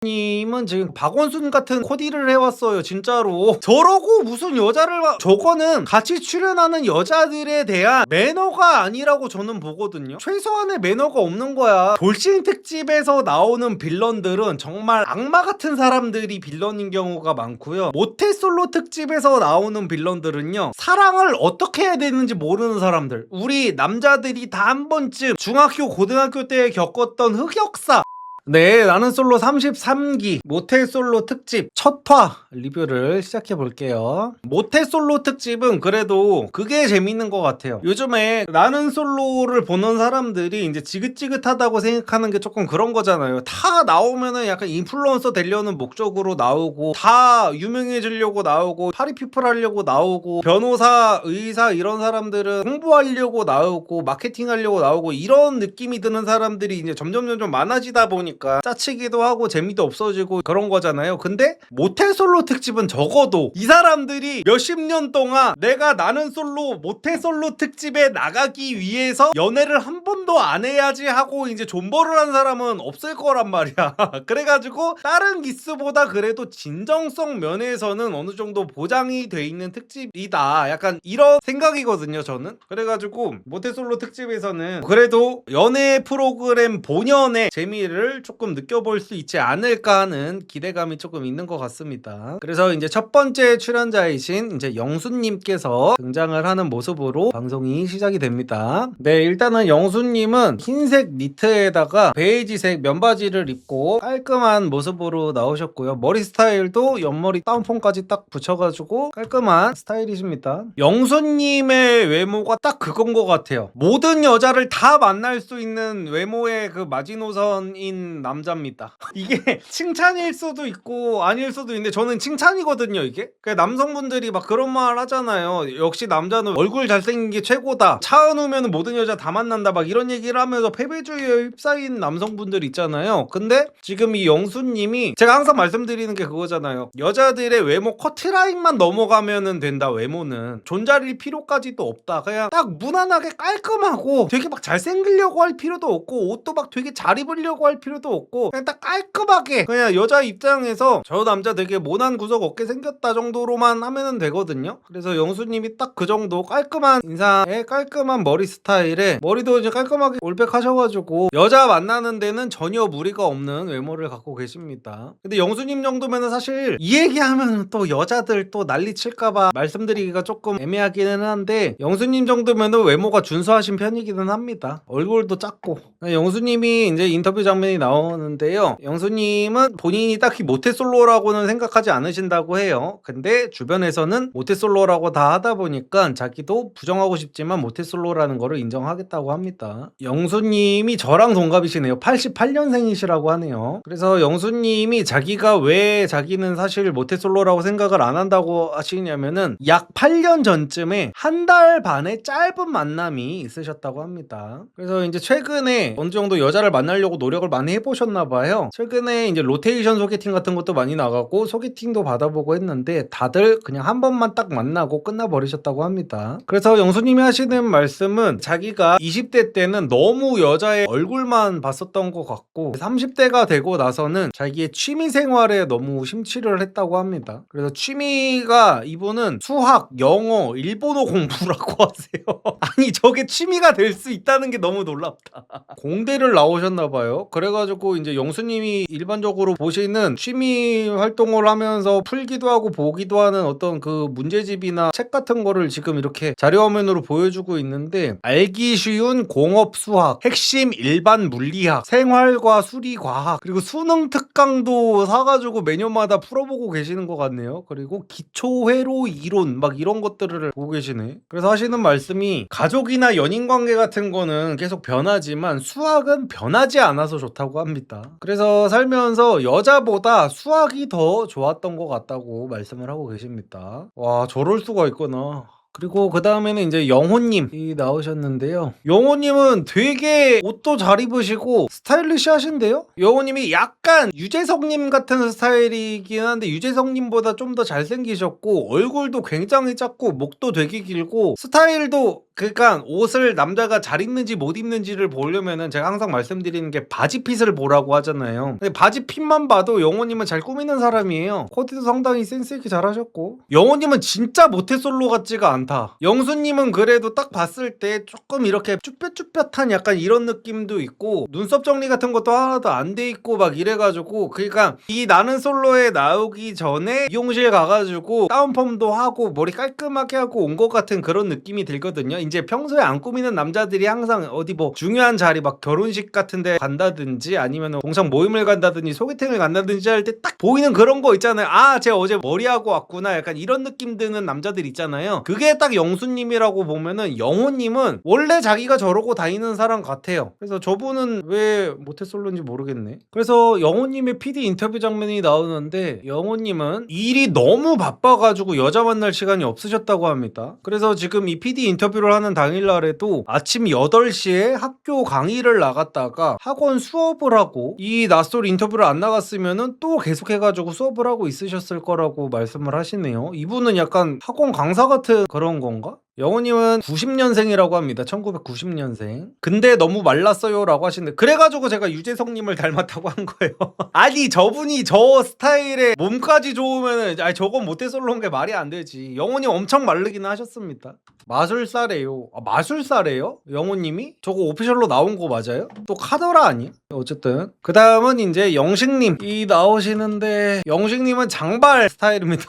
님은 지금 박원순 같은 코디를 해왔어요 진짜로. 저러고 무슨 여자를 저거는 같이 출연하는 여자들에 대한 매너가 아니라고 저는 보거든요. 최소한의 매너가 없는 거야. 돌싱 특집에서 나오는 빌런들은 정말 악마 같은 사람들이 빌런인 경우가 많고요. 모태솔로 특집에서 나오는 빌런들은요, 사랑을 어떻게 해야 되는지 모르는 사람들. 우리 남자들이 다 한 번쯤 중학교 고등학교 때 겪었던 흑역사. 네, 나는 솔로 33기 모태솔로 특집 첫화 리뷰를 시작해 볼게요. 모태솔로 특집은 그래도 그게 재밌는 것 같아요. 요즘에 나는 솔로를 보는 사람들이 이제 지긋지긋하다고 생각하는 게 조금 그런 거잖아요. 다 나오면은 약간 인플루언서 되려는 목적으로 나오고, 다 유명해지려고 나오고, 파리피플 하려고 나오고, 변호사, 의사 이런 사람들은 홍보하려고 나오고, 마케팅 하려고 나오고, 이런 느낌이 드는 사람들이 이제 점점 많아지다 보니까 짜치기도 하고 재미도 없어지고 그런 거잖아요. 근데 모태솔로 특집은 적어도 이 사람들이 몇십 년 동안 내가 나는 솔로 모태솔로 특집에 나가기 위해서 연애를 한 번도 안 해야지 하고 이제 존버를 한 사람은 없을 거란 말이야. 그래가지고 다른 기스보다 그래도 진정성 면에서는 어느 정도 보장이 돼 있는 특집이다, 약간 이런 생각이거든요 저는. 그래가지고 모태솔로 특집에서는 그래도 연애 프로그램 본연의 재미를 조금 느껴볼 수 있지 않을까 하는 기대감이 조금 있는 것 같습니다. 그래서 이제 첫 번째 출연자이신 이제 영수님께서 등장을 하는 모습으로 방송이 시작이 됩니다. 네, 일단은 영수님은 흰색 니트에다가 베이지색 면바지를 입고 깔끔한 모습으로 나오셨고요. 머리 스타일도 옆머리 다운펌까지 딱 붙여가지고 깔끔한 스타일이십니다. 영수님의 외모가 딱 그건 것 같아요. 모든 여자를 다 만날 수 있는 외모의 그 마지노선인 남자입니다. 이게 칭찬일 수도 있고 아닐 수도 있는데 저는 칭찬이거든요 이게. 그러니까 남성분들이 막 그런 말 하잖아요. 역시 남자는 얼굴 잘생긴 게 최고다, 차은우면 모든 여자 다 만난다, 막 이런 얘기를 하면서 패배주의에 휩싸인 남성분들 있잖아요. 근데 지금 이 영수님이 제가 항상 말씀드리는 게 그거잖아요. 여자들의 외모 커트라인만 넘어가면 된다. 외모는 존잘일 필요까지도 없다. 그냥 딱 무난하게 깔끔하고 되게 막 잘생기려고 할 필요도 없고 옷도 막 되게 잘 입으려고 할 필요도 없고 그냥 딱 깔끔하게, 그냥 여자 입장에서 저 남자 되게 모난 구석 없게 생겼다 정도로만 하면 되거든요. 그래서 영수님이 딱 그 정도 깔끔한 인상에 깔끔한 머리 스타일에 머리도 이제 깔끔하게 올백하셔가지고 여자 만나는 데는 전혀 무리가 없는 외모를 갖고 계십니다. 근데 영수님 정도면은 사실 이 얘기하면 또 여자들 또 난리 칠까봐 말씀드리기가 조금 애매하기는 한데, 영수님 정도면은 외모가 준수하신 편이기는 합니다. 얼굴도 작고. 영수님이 이제 인터뷰 장면이 나오는데요, 영수님은 본인이 딱히 모태솔로라고는 생각하지 않으신다고 해요. 근데 주변에서는 모태솔로라고 다 하다 보니까 자기도 부정하고 싶지만 모태솔로라는 거를 인정하겠다고 합니다. 영수님이 저랑 동갑이시네요. 88년생이시라고 하네요. 그래서 영수님이 자기가 왜 자기는 사실 모태솔로라고 생각을 안 한다고 하시냐면은 약 8년 전쯤에 한 달 반의 짧은 만남이 있으셨다고 합니다. 그래서 이제 최근에 어느 정도 여자를 만나려고 노력을 많이 해보셨나 봐요. 최근에 이제 로테이션 소개팅 같은 것도 많이 나가고 소개팅도 받아보고 했는데 다들 그냥 한 번만 딱 만나고 끝나버리셨다고 합니다. 그래서 영수님이 하시는 말씀은 자기가 20대 때는 너무 여자의 얼굴만 봤었던 것 같고 30대가 되고 나서는 자기의 취미 생활에 너무 심취를 했다고 합니다. 그래서 취미가 이분은 수학, 영어, 일본어 공부라고 하세요. 아니 저게 취미가 될 수 있다는 게 너무 놀랍다. 공대를 나오셨나봐요. 그래가지고 이제 영수님이 일반적으로 보시는 취미 활동을 하면서 풀기도 하고 보기도 하는 어떤 그 문제집이나 책 같은 거를 지금 이렇게 자료화면으로 보여주고 있는데, 알기 쉬운 공업 수학, 핵심 일반 물리학, 생활과 수리과학, 그리고 수능 특강도 사가지고 매년마다 풀어보고 계시는 것 같네요. 그리고 기초 회로 이론 막 이런 것들을 보고 계시네. 그래서 하시는 말씀이 가족이나 연인관계 같은 거는 계속 변하지만 수학은 변하지 않아서 좋다고 합니다. 그래서 살면서 여자보다 수학이 더 좋았던 것 같다고 말씀을 하고 계십니다. 와, 저럴 수가 있구나. 그리고 그 다음에는 이제 영호님이 나오셨는데요. 영호님은 되게 옷도 잘 입으시고 스타일리시하신데요? 영호님이 약간 유재석님 같은 스타일이긴 한데 유재석님보다 좀 더 잘생기셨고 얼굴도 굉장히 작고 목도 되게 길고 스타일도 그러니까 옷을 남자가 잘 입는지 못 입는지를 보려면은 제가 항상 말씀드리는 게 바지 핏을 보라고 하잖아요. 근데 바지 핏만 봐도 영호님은 잘 꾸미는 사람이에요. 코디도 상당히 센스있게 잘하셨고 영호님은 진짜 모태솔로 같지가 않다. 영수님은 그래도 딱 봤을 때 조금 이렇게 쭈뼛쭈뼛한 약간 이런 느낌도 있고 눈썹 정리 같은 것도 하나도 안 돼 있고 막 이래가지고 그러니까 이 나는 솔로에 나오기 전에 미용실 가가지고 다운펌도 하고 머리 깔끔하게 하고 온 것 같은 그런 느낌이 들거든요. 이제 평소에 안 꾸미는 남자들이 항상 어디 뭐 중요한 자리 막 결혼식 같은 데 간다든지 아니면 공상 모임을 간다든지 소개팅을 간다든지 할 때 딱 보이는 그런 거 있잖아요. 아, 제가 어제 머리하고 왔구나 약간 이런 느낌 드는 남자들 있잖아요. 그게 딱 영수님이라고 보면은 영호님은 원래 자기가 저러고 다니는 사람 같아요. 그래서 저분은 왜 모태솔로인지 모르겠네. 그래서 영호님의 PD 인터뷰 장면이 나오는데 영호님은 일이 너무 바빠가지고 여자 만날 시간이 없으셨다고 합니다. 그래서 지금 이 PD 인터뷰를 하는 당일날에도 아침 8시에 학교 강의를 나갔다가 학원 수업을 하고 이 낯설 인터뷰를 안 나갔으면은 또 계속해가지고 수업을 하고 있으셨을 거라고 말씀을 하시네요. 이분은 약간 학원 강사 같은 그런 건가? 영호님은 90년생이라고 합니다. 1990년생. 근데 너무 말랐어요 라고 하시는데 그래가지고 제가 유재석님을 닮았다고 한 거예요. 아니 저분이 저 스타일에 몸까지 좋으면은 아니 저건 모태솔로인 게 말이 안 되지. 영호님 엄청 마르기는 하셨습니다. 마술사래요. 아, 마술사래요? 영호님이? 저거 오피셜로 나온 거 맞아요? 또 카더라 아니야? 어쨌든 그 다음은 이제 영식님이 나오시는데 영식님은 장발 스타일입니다.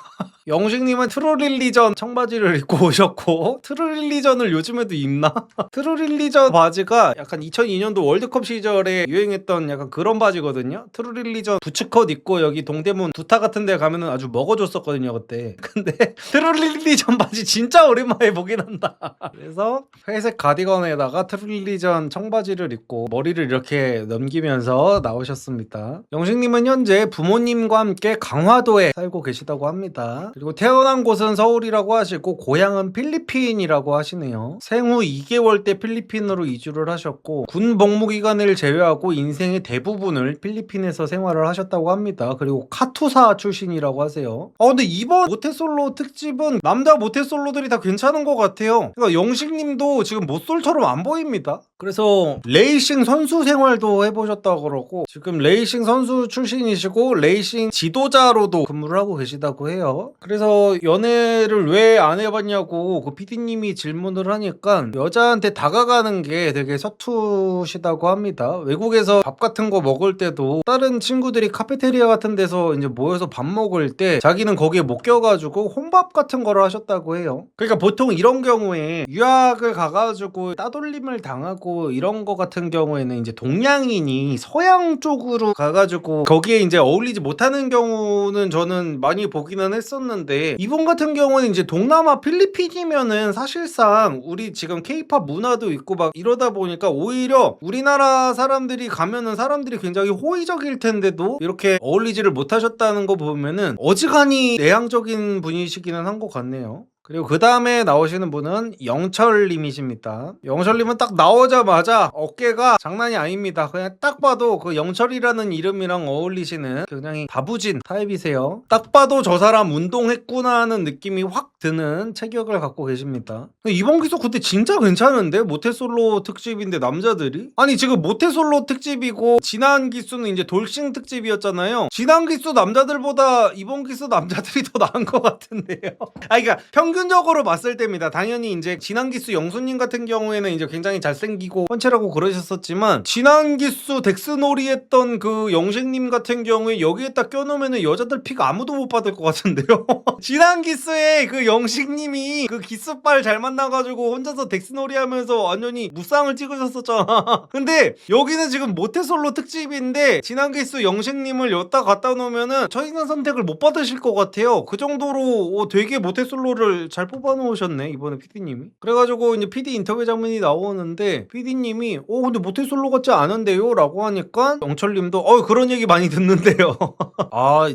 영식님은 트루릴리전 청바지를 입고 오셨고 트루릴리전을 요즘에도 입나? 트루릴리전 바지가 약간 2002년도 월드컵 시절에 유행했던 약간 그런 바지거든요. 트루릴리전 부츠컷 입고 여기 동대문 두타 같은 데 가면은 아주 먹어줬었거든요 그때. 근데 트루릴리전 바지 진짜 오랜만에 보긴 한다. 그래서 회색 가디건에다가 트루릴리전 청바지를 입고 머리를 이렇게 넘기면서 나오셨습니다. 영식님은 현재 부모님과 함께 강화도에 살고 계시다고 합니다. 그리고 태어난 곳은 서울이라고 하시고 고향은 필리핀이라고 하시네요. 생후 2개월 때 필리핀으로 이주를 하셨고 군 복무 기간을 제외하고 인생의 대부분을 필리핀에서 생활을 하셨다고 합니다. 그리고 카투사 출신이라고 하세요. 근데 이번 모태솔로 특집은 남자 모태솔로들이 다 괜찮은 것 같아요. 그러니까 영식님도 지금 모쏠처럼 안 보입니다. 그래서 레이싱 선수 생활도 해보셨다고 그러고 지금 레이싱 선수 출신이시고 레이싱 지도자로도 근무를 하고 계시다고 해요. 그래서 연애를 왜 안 해봤냐고 그 PD님이 질문을 하니까 여자한테 다가가는 게 되게 서투시다고 합니다. 외국에서 밥 같은 거 먹을 때도 다른 친구들이 카페테리아 같은 데서 이제 모여서 밥 먹을 때 자기는 거기에 못 껴가지고 혼밥 같은 거를 하셨다고 해요. 그러니까 보통 이런 경우에 유학을 가가지고 따돌림을 당하고 이런 거 같은 경우에는 이제 동양인이 서양 쪽으로 가가지고 거기에 이제 어울리지 못하는 경우는 저는 많이 보기는 했었는데 이분 같은 경우는 이제 동남아 필리핀이면은 사실상 우리 지금 케이팝 문화도 있고 막 이러다 보니까 오히려 우리나라 사람들이 가면은 사람들이 굉장히 호의적일 텐데도 이렇게 어울리지를 못하셨다는 거 보면은 어지간히 내향적인 분이시기는 한 것 같네요. 그리고 그 다음에 나오시는 분은 영철님이십니다. 영철님은 딱 나오자마자 어깨가 장난이 아닙니다. 그냥 딱 봐도 그 영철이라는 이름이랑 어울리시는 굉장히 다부진 타입이세요. 딱 봐도 저 사람 운동했구나 하는 느낌이 확 드는 체격을 갖고 계십니다. 이번 기수 그때 진짜 괜찮은데? 모태솔로 특집인데 남자들이? 아니 지금 모태솔로 특집이고 지난 기수는 이제 돌싱 특집이었잖아요. 지난 기수 남자들보다 이번 기수 남자들이 더 나은 것 같은데요. 그러니까 평균적으로 봤을 때입니다. 당연히 이제 지난 기수 영수님 같은 경우에는 이제 굉장히 잘생기고 펀치라고 그러셨었지만 지난 기수 덱스놀이 했던 그 영식님 같은 경우에 여기에 딱 껴놓으면은 여자들 픽 아무도 못 받을 것 같은데요. 지난 기수에 그 영식님이 그 기수빨 잘 만나가지고 혼자서 덱스놀이 하면서 완전히 무쌍을 찍으셨었잖아. 근데 여기는 지금 모태솔로 특집인데 지난 기수 영식님을 여기다 갖다 놓으면은 처인상 선택을 못 받으실 것 같아요. 그 정도로 되게 모태솔로를 잘 뽑아놓으셨네 이번에 PD님이. 그래가지고 이제 PD 인터뷰 장면이 나오는데 PD님이 근데 모태솔로 같지 않은데요? 라고 하니까 영철님도 그런 얘기 많이 듣는데요.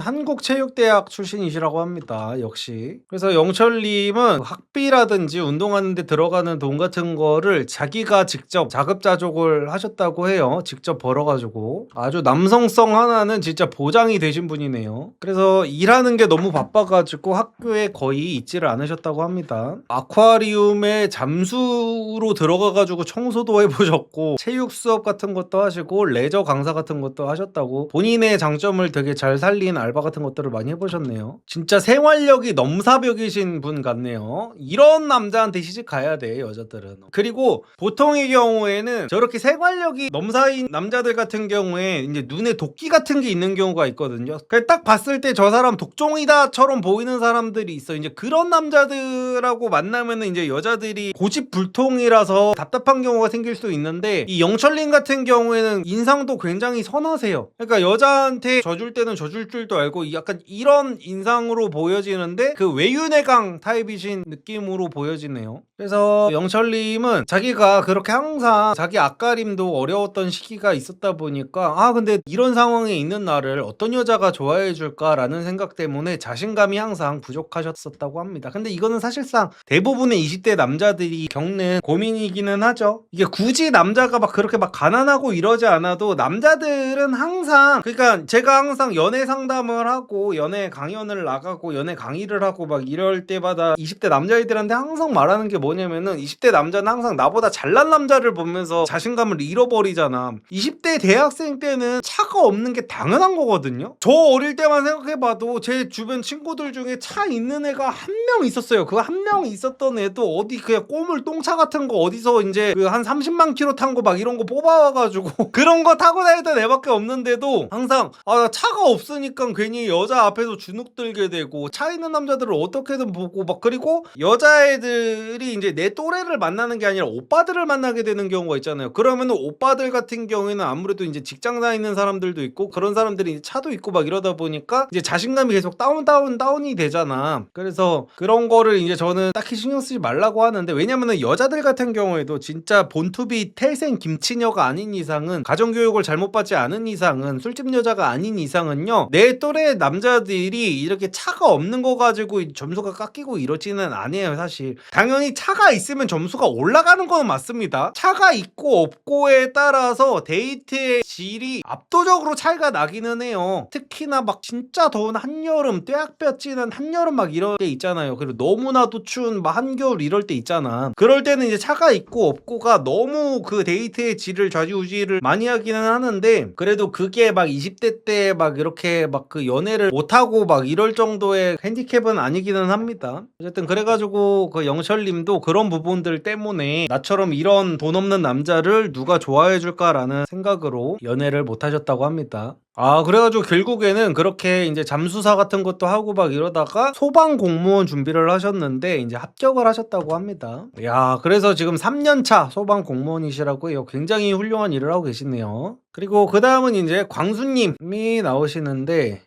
한국체육대학 출신이시라고 합니다. 역시. 그래서 영철 영철님은 학비라든지 운동하는데 들어가는 돈 같은 거를 자기가 직접 자급자족을 하셨다고 해요. 직접 벌어가지고. 아주 남성성 하나는 진짜 보장이 되신 분이네요. 그래서 일하는 게 너무 바빠가지고 학교에 거의 있지를 않으셨다고 합니다. 아쿠아리움에 잠수로 들어가가지고 청소도 해보셨고 체육 수업 같은 것도 하시고 레저 강사 같은 것도 하셨다고, 본인의 장점을 되게 잘 살린 알바 같은 것들을 많이 해보셨네요. 진짜 생활력이 넘사벽이신 분 같네요. 이런 남자한테 시집 가야 돼, 여자들은. 그리고 보통의 경우에는 저렇게 생활력이 넘사인 남자들 같은 경우에 이제 눈에 도끼 같은 게 있는 경우가 있거든요. 그냥 딱 봤을 때 저 사람 독종이다처럼 보이는 사람들이 있어. 이제 그런 남자들하고 만나면은 이제 여자들이 고집불통이라서 답답한 경우가 생길 수 있는데, 이 영철님 같은 경우에는 인상도 굉장히 선하세요. 그러니까 여자한테 져줄 때는 져줄 줄도 알고 약간 이런 인상으로 보여지는데 그 외유내강 타입이신 느낌으로 보여지네요. 그래서 영철님은 자기가 그렇게 항상 자기 앞가림도 어려웠던 시기가 있었다 보니까, 아 근데 이런 상황에 있는 나를 어떤 여자가 좋아해 줄까라는 생각 때문에 자신감이 항상 부족하셨었다고 합니다. 근데 이거는 사실상 대부분의 20대 남자들이 겪는 고민이기는 하죠. 이게 굳이 남자가 막 그렇게 막 가난하고 이러지 않아도 남자들은 항상, 그러니까 제가 항상 연애 상담을 하고 연애 강연을 나가고 연애 강의를 하고 막 이럴 때마다 20대 남자애들한테 항상 말하는 게 뭐냐면은, 20대 남자는 항상 나보다 잘난 남자를 보면서 자신감을 잃어버리잖아. 20대 대학생 때는 차가 없는 게 당연한 거거든요. 저 어릴 때만 생각해봐도 제 주변 친구들 중에 차 있는 애가 한 명 있었어요. 그 한 명 있었던 애도 어디 그냥 꼬물 똥차 같은 거 어디서 이제 그 한 30만 킬로 탄 거 막 이런 거 뽑아와가지고 그런 거 타고 다니던 애밖에 없는데도 항상 아 차가 없으니까 괜히 여자 앞에서 주눅 들게 되고 차 있는 남자들을 어떻게든 보고 막, 그리고 여자애들이 이제 내 또래를 만나는 게 아니라 오빠들을 만나게 되는 경우가 있잖아요. 그러면은 오빠들 같은 경우에는 아무래도 이제 직장 다니는 사람들도 있고 그런 사람들이 이제 차도 있고 막 이러다 보니까 이제 자신감이 계속 다운이 되잖아. 그래서 그런 거를 이제 저는 딱히 신경 쓰지 말라고 하는데, 왜냐면은 여자들 같은 경우에도 진짜 본투비 태생 김치녀가 아닌 이상은, 가정교육을 잘못 받지 않은 이상은, 술집 여자가 아닌 이상은요, 내 또래 남자들이 이렇게 차가 없는 거 가지고 점수가 깎이고 이러지는 않아요. 사실 당연히 차가 있으면 점수가 올라가는 건 맞습니다. 차가 있고 없고에 따라서 데이트의 질이 압도적으로 차이가 나기는 해요. 특히나 막 진짜 더운 한여름, 떼약볕 찌는 한여름 막 이럴 때 있잖아요. 그리고 너무나도 추운 막 한겨울 이럴 때 있잖아. 그럴 때는 이제 차가 있고 없고가 너무 그 데이트의 질을 좌지우지를 많이 하기는 하는데, 그래도 그게 막 20대 때 막 이렇게 막 그 연애를 못하고 막 이럴 정도의 핸디캡은 아니기는 합니다. 어쨌든 그래가지고 그 영철님도 그런 부분들 때문에 나처럼 이런 돈 없는 남자를 누가 좋아해 줄까라는 생각으로 연애를 못하셨다고 합니다. 아 그래가지고 결국에는 그렇게 이제 잠수사 같은 것도 하고 막 이러다가 소방 공무원 준비를 하셨는데 이제 합격을 하셨다고 합니다. 야, 그래서 지금 3년차 소방 공무원이시라고 해요. 굉장히 훌륭한 일을 하고 계시네요. 그리고 그 다음은 이제 광수님이 나오시는데,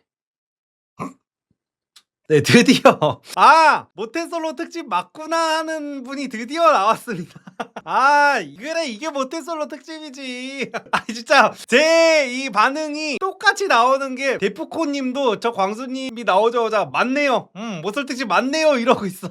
네, 드디어 모태솔로 특집 맞구나 하는 분이 드디어 나왔습니다. 그래 이게 모태솔로 특집이지. 진짜 제 이 반응이 똑같이 나오는 게, 데프콘님도 저 광수님이 나오자마자 맞네요, 모솔 특집 맞네요 이러고 있어.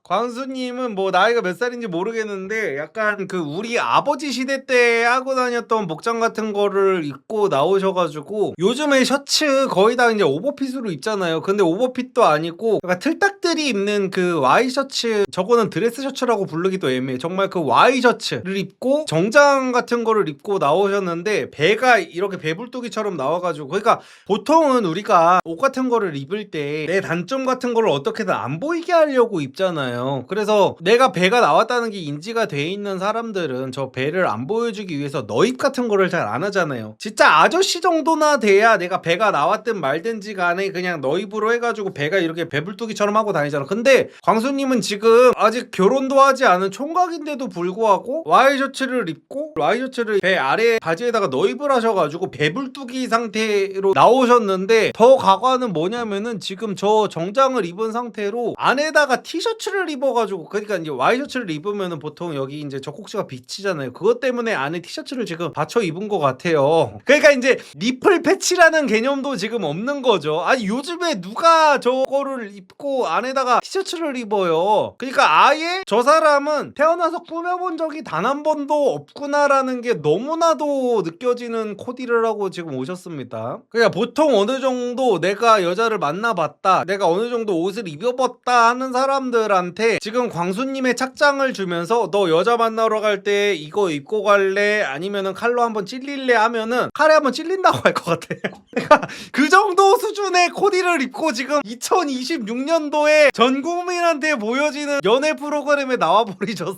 광수님은 뭐 나이가 몇 살인지 모르겠는데 약간 그 우리 아버지 시대 때 하고 다녔던 복장 같은 거를 입고 나오셔가지고, 요즘에 셔츠 거의 다 이제 오버핏으로 입잖아요. 근데 오버핏도 아니고 약간 틀딱들이 입는 그 와이셔츠, 저거는 드레스 셔츠라고 부르기도 애매해. 정말 그 와이셔츠를 입고 정장 같은 거를 입고 나오셨는데, 배가 이렇게 배불뚝이처럼 나와가지고, 그러니까 보통은 우리가 옷 같은 거를 입을 때 내 단점 같은 거를 어떻게든 안 보이게 하려고 입잖아요. 그래서 내가 배가 나왔다는 게 인지가 돼 있는 사람들은 저 배를 안 보여주기 위해서 너입 같은 거를 잘 안 하잖아요. 진짜 아저씨 정도나 돼야 내가 배가 나왔든 말든지 간에 그냥 너입으로 해가지고 배가 이렇게 배불뚝이처럼 하고 다니잖아. 근데 광수님은 지금 아직 결혼도 하지 않은 총각인데도 불구하고 와이셔츠를 입고, 와이셔츠를 배 아래 바지에다가 너입을 하셔가지고 배불뚝이 상태로 나오셨는데, 더 가관은 뭐냐면은 지금 저 정장을 입은 상태로 안에다가 티셔츠를 입어가지고, 그러니까 이제 와이셔츠를 입으면은 보통 여기 이제 젖꼭지가 비치잖아요. 그것 때문에 안에 티셔츠를 지금 받쳐 입은 것 같아요. 그러니까 이제 니플 패치라는 개념도 지금 없는 거죠. 요즘에 누가 저 거를 입고 안에다가 티셔츠를 입어요. 그러니까 아예 저 사람은 태어나서 꾸며본 적이 단 한 번도 없구나라는 게 너무나도 느껴지는 코디를 하고 지금 오셨습니다. 그러니까 보통 어느 정도 내가 여자를 만나봤다, 내가 어느 정도 옷을 입어봤다 하는 사람들한테 지금 광수님의 착장을 주면서 너 여자 만나러 갈 때 이거 입고 갈래? 아니면은 칼로 한번 찔릴래? 하면은 칼에 한번 찔린다고 할 것 같아요. 그러니까 그 정도 수준의 코디를 입고 지금 2026년도에 전 국민한테 보여지는 연애 프로그램에 나와버리셨어.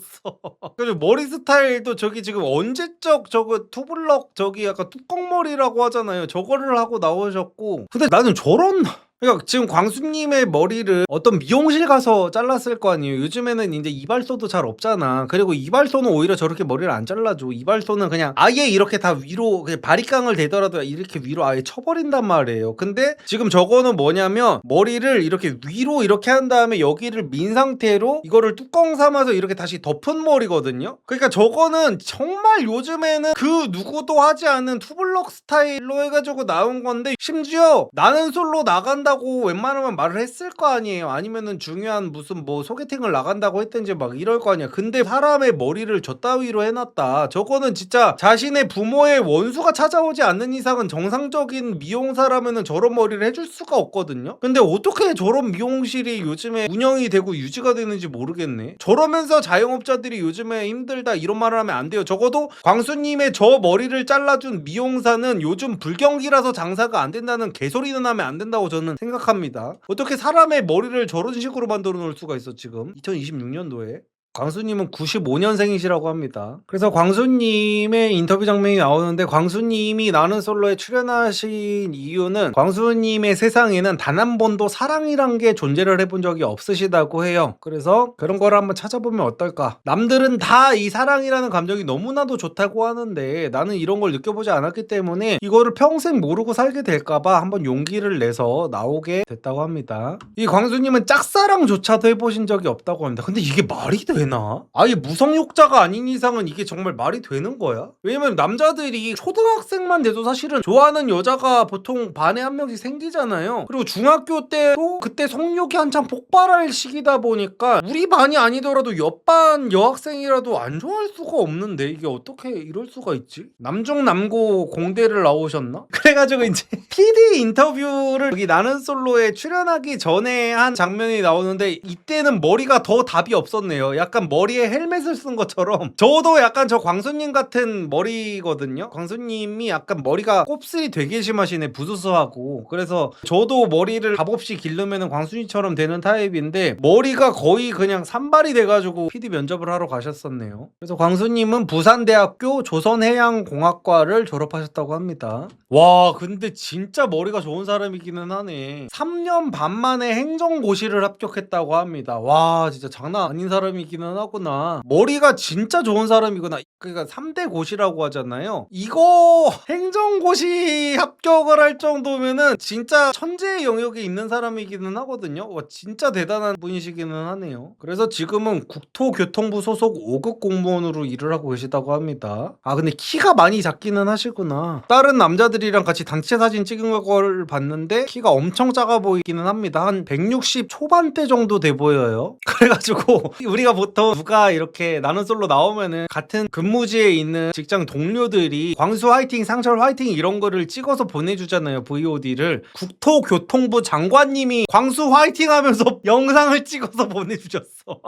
그리고 머리 스타일도 저기 지금 언제적 저거 투블럭 저기 약간 뚜껑머리라고 하잖아요. 저거를 하고 나오셨고, 근데 나는 저런 그러니까 지금 광수님의 머리를 어떤 미용실 가서 잘랐을 거 아니에요. 요즘에는 이제 이발소도 잘 없잖아. 그리고 이발소는 오히려 저렇게 머리를 안 잘라줘. 이발소는 그냥 아예 이렇게 다 위로 그냥 바리깡을 대더라도 이렇게 위로 아예 쳐버린단 말이에요. 근데 지금 저거는 뭐냐면 머리를 이렇게 위로 이렇게 한 다음에 여기를 민 상태로 이거를 뚜껑 삼아서 이렇게 다시 덮은 머리거든요. 그러니까 저거는 정말 요즘에는 그 누구도 하지 않은 투블럭 스타일로 해가지고 나온 건데, 심지어 나는 솔로 나간다 고 웬만하면 말을 했을 거 아니에요. 아니면은 중요한 무슨 뭐 소개팅을 나간다고 했든지 막 이럴 거 아니야. 근데 사람의 머리를 저 따위로 해놨다. 저거는 진짜 자신의 부모의 원수가 찾아오지 않는 이상은 정상적인 미용사라면은 저런 머리를 해줄 수가 없거든요. 근데 어떻게 저런 미용실이 요즘에 운영이 되고 유지가 되는지 모르겠네. 저러면서 자영업자들이 요즘에 힘들다 이런 말을 하면 안 돼요. 적어도 광수님의 저 머리를 잘라준 미용사는 요즘 불경기라서 장사가 안 된다는 개소리는 하면 안 된다고 저는 생각합니다. 어떻게 사람의 머리를 저런 식으로 만들어 놓을 수가 있어 지금 2026년도에. 광수님은 95년생이시라고 합니다. 그래서 광수님의 인터뷰 장면이 나오는데, 광수님이 나는 솔로에 출연하신 이유는 광수님의 세상에는 단 한 번도 사랑이란 게 존재를 해본 적이 없으시다고 해요. 그래서 그런 거를 한번 찾아보면 어떨까. 남들은 다 이 사랑이라는 감정이 너무나도 좋다고 하는데 나는 이런 걸 느껴보지 않았기 때문에 이거를 평생 모르고 살게 될까봐 한번 용기를 내서 나오게 됐다고 합니다. 이 광수님은 짝사랑조차도 해보신 적이 없다고 합니다. 근데 이게 말이 되나? 아예 무성욕자가 아닌 이상은 이게 정말 말이 되는 거야? 왜냐면 남자들이 초등학생만 돼도 사실은 좋아하는 여자가 보통 반에 한 명씩 생기잖아요. 그리고 중학교 때도 그때 성욕이 한창 폭발할 시기다 보니까 우리 반이 아니더라도 옆반 여학생이라도 안 좋아할 수가 없는데 이게 어떻게 이럴 수가 있지? 남중남고 공대를 나오셨나? 그래가지고 이제 PD 인터뷰를 여기 나는 솔로에 출연하기 전에 한 장면이 나오는데, 이때는 머리가 더 답이 없었네요. 약간 머리에 헬멧을 쓴 것처럼. 저도 약간 저 광수님 같은 머리거든요. 광수님이 약간 머리가 곱슬이 되게 심하시네. 부스스하고. 그래서 저도 머리를 값없이 기르면 광수님처럼 되는 타입인데 머리가 거의 그냥 산발이 돼가지고 PD 면접을 하러 가셨었네요. 그래서 광수님은 부산대학교 조선해양공학과를 졸업하셨다고 합니다. 와, 근데 진짜 머리가 좋은 사람이기는 하네. 3년 반 만에 행정고시를 합격했다고 합니다. 와, 진짜 장난 아닌 사람이기는 하구나. 머리가 진짜 좋은 사람이구나. 그러니까 3대 고시라고 하잖아요. 이거 행정고시 합격을 할 정도면은 진짜 천재의 영역에 있는 사람이기는 하거든요. 와, 진짜 대단한 분이시기는 하네요. 그래서 지금은 국토교통부 소속 5급 공무원으로 일을 하고 계시다고 합니다. 아, 근데 키가 많이 작기는 하시구나. 다른 남자들이랑 같이 단체 사진 찍은 걸 봤는데 키가 엄청 작아 보이기는 합니다. 한 160 초반대 정도 돼 보여요. 그래가지고 우리가 보통 누가 이렇게 나는 솔로 나오면은 같은 근무지에 있는 직장 동료들이 광수 화이팅, 상철 화이팅 이런 거를 찍어서 보내주잖아요. VOD를. 국토교통부 장관님이 광수 화이팅 하면서 영상을 찍어서 보내주셨어.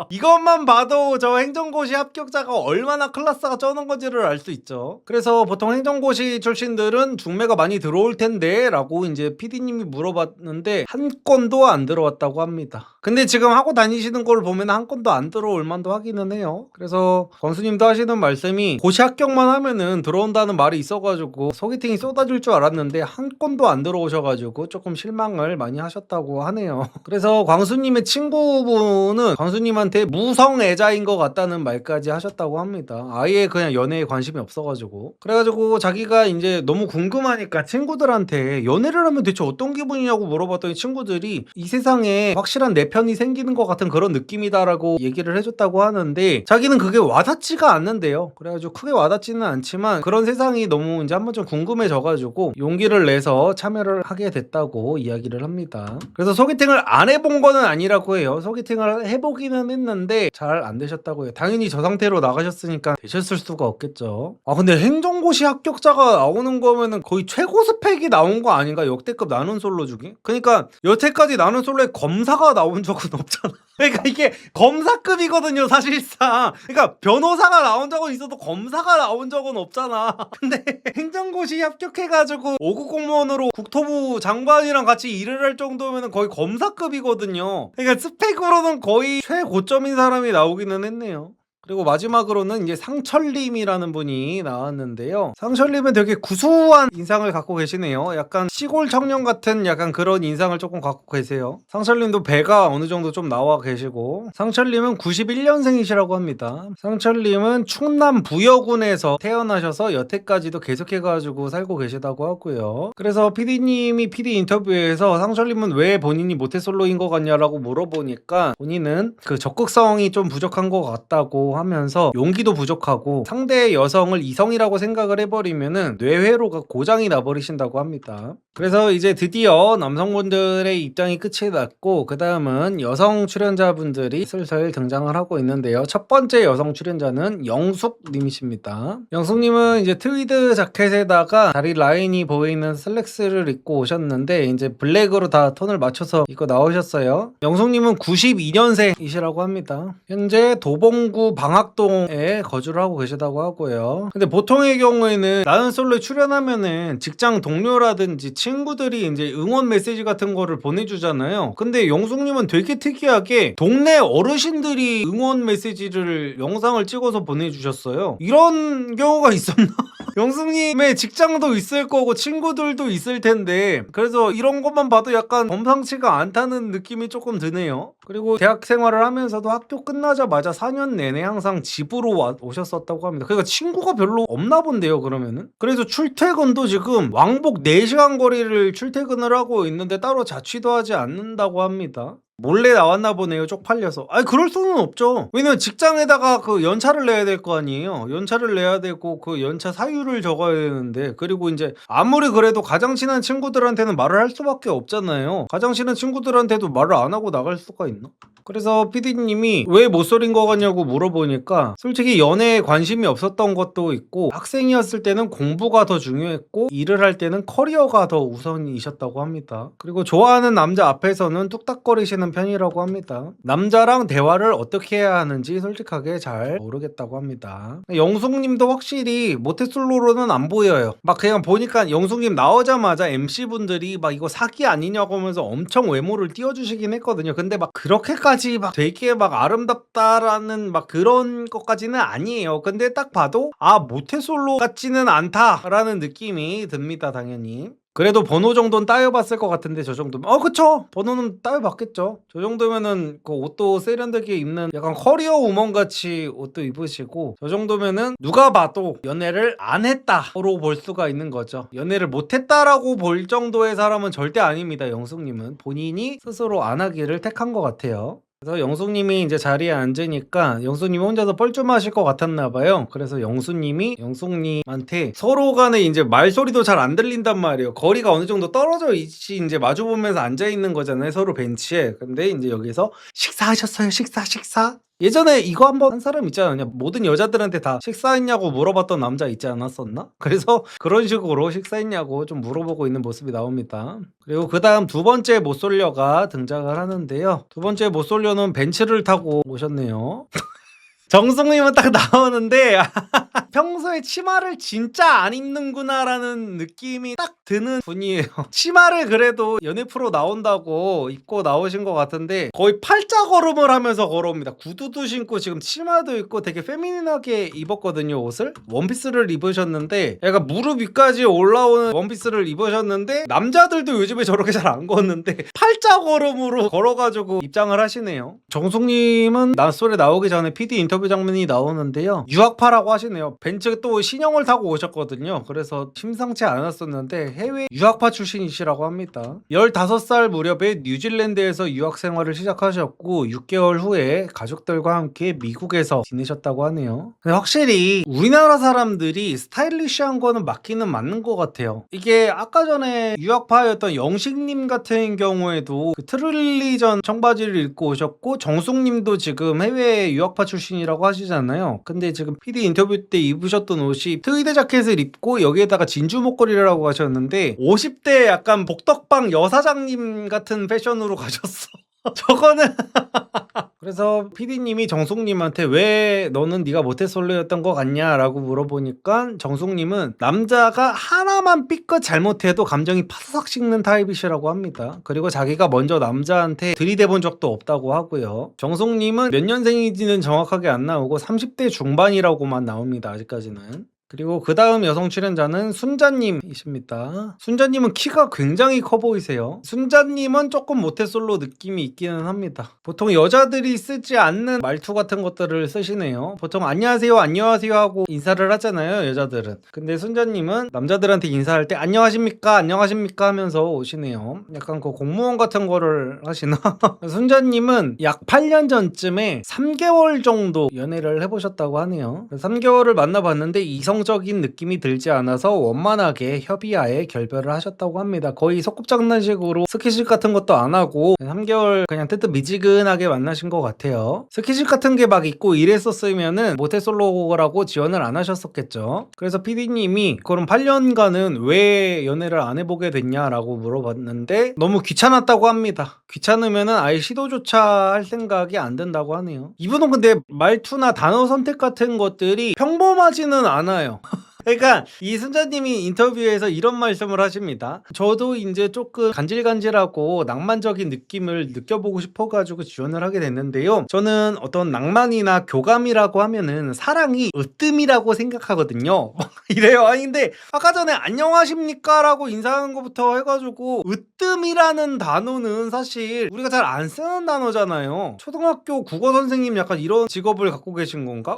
이것만 봐도 저 행정고시 합격자가 얼마나 클래스가 쩌는 건지를 알 수 있죠. 그래서 보통 행정고시 출신들은 중매가 많이 들어올 텐데 라고 이제 PD님이 물어봤는데 한 건도 안 들어왔다고 합니다. 근데 지금 하고 다니시는 걸 보면 한 건도 안 들어올 만도 하기는 해요. 그래서 광수님도 하시는 말씀이 고시 합격만 하면은 들어온다는 말이 있어가지고 소개팅이 쏟아질 줄 알았는데 한 건도 안 들어오셔가지고 조금 실망을 많이 하셨다고 하네요. 그래서 광수님의 친구분은 광수님한테 무성애자인 것 같다는 말까지 하셨다고 합니다. 아예 그냥 연애에 관심이 없어가지고. 그래가지고 자기가 이제 너무 궁금하니까 친구들한테 연애를 하면 대체 어떤 기분이냐고 물어봤더니 친구들이 이 세상에 확실한 내 편이 생기는 것 같은 그런 느낌이다라고 얘기를 해줬다고 하셨다고 하는데 자기는 그게 와닿지가 않는데요. 그래가지고 크게 와닿지는 않지만 그런 세상이 너무 이제 한번 좀 궁금해져가지고 용기를 내서 참여를 하게 됐다고 이야기를 합니다. 그래서 소개팅을 안 해본 거는 아니라고 해요. 소개팅을 해보기는 했는데 잘 안 되셨다고 해요. 당연히 저 상태로 나가셨으니까 되셨을 수가 없겠죠. 아 근데 행정고시 합격자가 나오는 거면은 거의 최고 스펙이 나온 거 아닌가? 역대급 나눈 솔로 중에? 그러니까 여태까지 나눈 솔로에 검사가 나온 적은 없잖아. 그러니까 이게 검사급이거든요 사실상. 그러니까 변호사가 나온 적은 있어도 검사가 나온 적은 없잖아. 근데 행정고시 합격해가지고 5급 공무원으로 국토부 장관이랑 같이 일을 할 정도면 거의 검사급이거든요. 그러니까 스펙으로는 거의 최고점인 사람이 나오기는 했네요. 그리고 마지막으로는 이제 상철님이라는 분이 나왔는데요. 상철님은 되게 구수한 인상을 갖고 계시네요. 약간 시골 청년 같은 약간 그런 인상을 조금 갖고 계세요. 상철님도 배가 어느 정도 좀 나와 계시고, 상철님은 91년생이시라고 합니다. 상철님은 충남 부여군에서 태어나셔서 여태까지도 계속해가지고 살고 계시다고 하고요. 그래서 PD님이 PD 인터뷰에서 상철님은 왜 본인이 모태솔로인 것 같냐라고 물어보니까 본인은 그 적극성이 좀 부족한 것 같다고 하면서 용기도 부족하고 상대 여성을 이성이라고 생각을 해버리면은 뇌회로가 고장이 나버리신다고 합니다. 그래서 이제 드디어 남성분들의 입장이 끝이 났고 그 다음은 여성 출연자분들이 슬슬 등장을 하고 있는데요. 첫 번째 여성 출연자는 영숙님이십니다. 영숙님은 이제 트위드 자켓에다가 다리 라인이 보이는 슬랙스를 입고 오셨는데 이제 블랙으로 다 톤을 맞춰서 입고 나오셨어요. 영숙님은 92년생이시라고 합니다. 현재 도봉구 방학동에 거주를 하고 계시다고 하고요. 근데 보통의 경우에는 나는 솔로에 출연하면은 직장 동료라든지 친구들이 이제 응원 메시지 같은 거를 보내주잖아요. 근데 영숙님은 되게 특이하게 동네 어르신들이 응원 메시지를 영상을 찍어서 보내주셨어요. 이런 경우가 있었나? 영숙님의 직장도 있을 거고 친구들도 있을 텐데 그래서 이런 것만 봐도 약간 범상치가 않다는 느낌이 조금 드네요. 그리고 대학 생활을 하면서도 학교 끝나자마자 4년 내내 항상 집으로 오셨었다고 합니다. 그러니까 친구가 별로 없나 본데요 그러면은. 그래서 출퇴근도 지금 왕복 4시간 거리를 출퇴근을 하고 있는데 따로 자취도 하지 않는다고 합니다. 몰래 나왔나 보네요. 쪽팔려서. 아니 그럴 수는 없죠. 왜냐면 직장에다가 그 연차를 내야 될 거 아니에요. 연차를 내야 되고 그 연차 사유를 적어야 되는데 그리고 이제 아무리 그래도 가장 친한 친구들한테는 말을 할 수밖에 없잖아요. 가장 친한 친구들한테도 말을 안 하고 나갈 수가 있나? 그래서 PD님이 왜 못소린 거 같냐고 물어보니까 솔직히 연애에 관심이 없었던 것도 있고 학생이었을 때는 공부가 더 중요했고 일을 할 때는 커리어가 더 우선이셨다고 합니다. 그리고 좋아하는 남자 앞에서는 뚝딱거리시는 편이라고 합니다. 남자랑 대화를 어떻게 해야 하는지 솔직하게 잘 모르겠다고 합니다. 영숙님도 확실히 모태솔로로는 안 보여요. 막 그냥 보니까 영숙님 나오자마자 MC분들이 막 이거 사기 아니냐고 하면서 엄청 외모를 띄워주시긴 했거든요. 근데 막 그렇게까지 막 되게 막 아름답다라는 막 그런 것까지는 아니에요. 근데 딱 봐도 아 모태솔로 같지는 않다라는 느낌이 듭니다. 당연히. 그래도 번호 정도는 따여봤을 것 같은데 저 정도면 그쵸 번호는 따여봤겠죠. 저 정도면은 그 옷도 세련되게 입는 약간 커리어 우먼같이 옷도 입으시고 저 정도면은 누가 봐도 연애를 안 했다로 볼 수가 있는 거죠. 연애를 못했다라고 볼 정도의 사람은 절대 아닙니다. 영숙님은 본인이 스스로 안 하기를 택한 것 같아요. 그래서 영숙님이 이제 자리에 앉으니까 영숙님이 혼자서 뻘쭘하실 것 같았나봐요. 그래서 영숙님이 영숙님한테 서로 간에 이제 말소리도 잘 안 들린단 말이에요. 거리가 어느 정도 떨어져 있지 이제 마주보면서 앉아있는 거잖아요. 서로 벤치에. 근데 이제 여기서 식사하셨어요? 식사? 예전에 이거 한번 한 사람 있잖아요. 모든 여자들한테 다 식사했냐고 물어봤던 남자 있지 않았었나? 그래서 그런 식으로 식사했냐고 좀 물어보고 있는 모습이 나옵니다. 그리고 그 다음 두 번째 못솔려가 등장을 하는데요. 두 번째 못솔려는 벤츠를 타고 오셨네요. 정숙님은 딱 나오는데 평소에 치마를 진짜 안 입는구나라는 느낌이 딱 드는 분이에요. 치마를 그래도 연예 프로 나온다고 입고 나오신 것 같은데 거의 팔자 걸음을 하면서 걸어옵니다. 구두도 신고 지금 치마도 입고 되게 페미닌하게 입었거든요. 옷을 원피스를 입으셨는데 약간 무릎 위까지 올라오는 원피스를 입으셨는데 남자들도 요즘에 저렇게 잘 안 걷는데 팔자 걸음으로 걸어가지고 입장을 하시네요. 정숙님은 낯설에 나오기 전에 PD 인터뷰 장면이 나오는데요. 유학파라고 하시네요. 벤츠 또 신형을 타고 오셨거든요. 그래서 심상치 않았었는데 해외 유학파 출신이시라고 합니다. 15살 무렵에 뉴질랜드에서 유학 생활을 시작하셨고 6개월 후에 가족들과 함께 미국에서 지내셨다고 하네요. 근데 확실히 우리나라 사람들이 스타일리시한 거는 맞기는 맞는 것 같아요. 이게 아까 전에 유학파였던 영식님 같은 경우에도 그 트릴리전 청바지를 입고 오셨고 정숙님도 지금 해외 유학파 출신이라고 하시잖아요. 근데 지금 PD 인터뷰 때 입으셨던 옷이 트위드 자켓을 입고 여기에다가 진주 목걸이라고 하셨는데 50대 약간 복덕방 여사장님 같은 패션으로 가셨어. 저거는 그래서 PD님이 정숙님한테 왜 너는 네가 모태솔로였던 것 같냐 라고 물어보니까 정숙님은 남자가 하나만 삐끗 잘못해도 감정이 파삭 식는 타입이시라고 합니다. 그리고 자기가 먼저 남자한테 들이대본 적도 없다고 하고요. 정숙님은 몇 년생인지는 정확하게 안 나오고 30대 중반이라고만 나옵니다. 아직까지는. 그리고 그 다음 여성 출연자는 순자님이십니다. 순자님은 키가 굉장히 커 보이세요. 순자님은 조금 모태솔로 느낌이 있기는 합니다. 보통 여자들이 쓰지 않는 말투 같은 것들을 쓰시네요. 보통 안녕하세요 안녕하세요 하고 인사를 하잖아요, 여자들은. 근데 순자님은 남자들한테 인사할 때 안녕하십니까 안녕하십니까 하면서 오시네요. 약간 그 공무원 같은 거를 하시나? 순자님은 약 8년 전쯤에 3개월 정도 연애를 해보셨다고 하네요. 3개월을 만나봤는데 이성적인 느낌이 들지 않아서 원만하게 협의하에 결별을 하셨다고 합니다. 거의 소꿉장난식으로 스킨십 같은 것도 안 하고 3개월 그냥 뜨뜻미지근하게 만나신 것 같아요. 스킨십 같은 게 막 있고 이랬었으면은 모태솔로라고 지원을 안 하셨었겠죠. 그래서 PD님이 그럼 8년간은 왜 연애를 안 해보게 됐냐라고 물어봤는데 너무 귀찮았다고 합니다. 귀찮으면은 아예 시도조차 할 생각이 안 든다고 하네요. 이분은 근데 말투나 단어 선택 같은 것들이 평범하지는 않아요. 그러니까 이 순자님이 인터뷰에서 이런 말씀을 하십니다. 저도 이제 조금 간질간질하고 낭만적인 느낌을 느껴보고 싶어가지고 지원을 하게 됐는데요. 저는 어떤 낭만이나 교감이라고 하면은 사랑이 으뜸이라고 생각하거든요. 이래요. 아니 근데 아까 전에 안녕하십니까 라고 인사하는 것부터 해가지고 으뜸이라는 단어는 사실 우리가 잘 안 쓰는 단어잖아요. 초등학교 국어 선생님 약간 이런 직업을 갖고 계신 건가?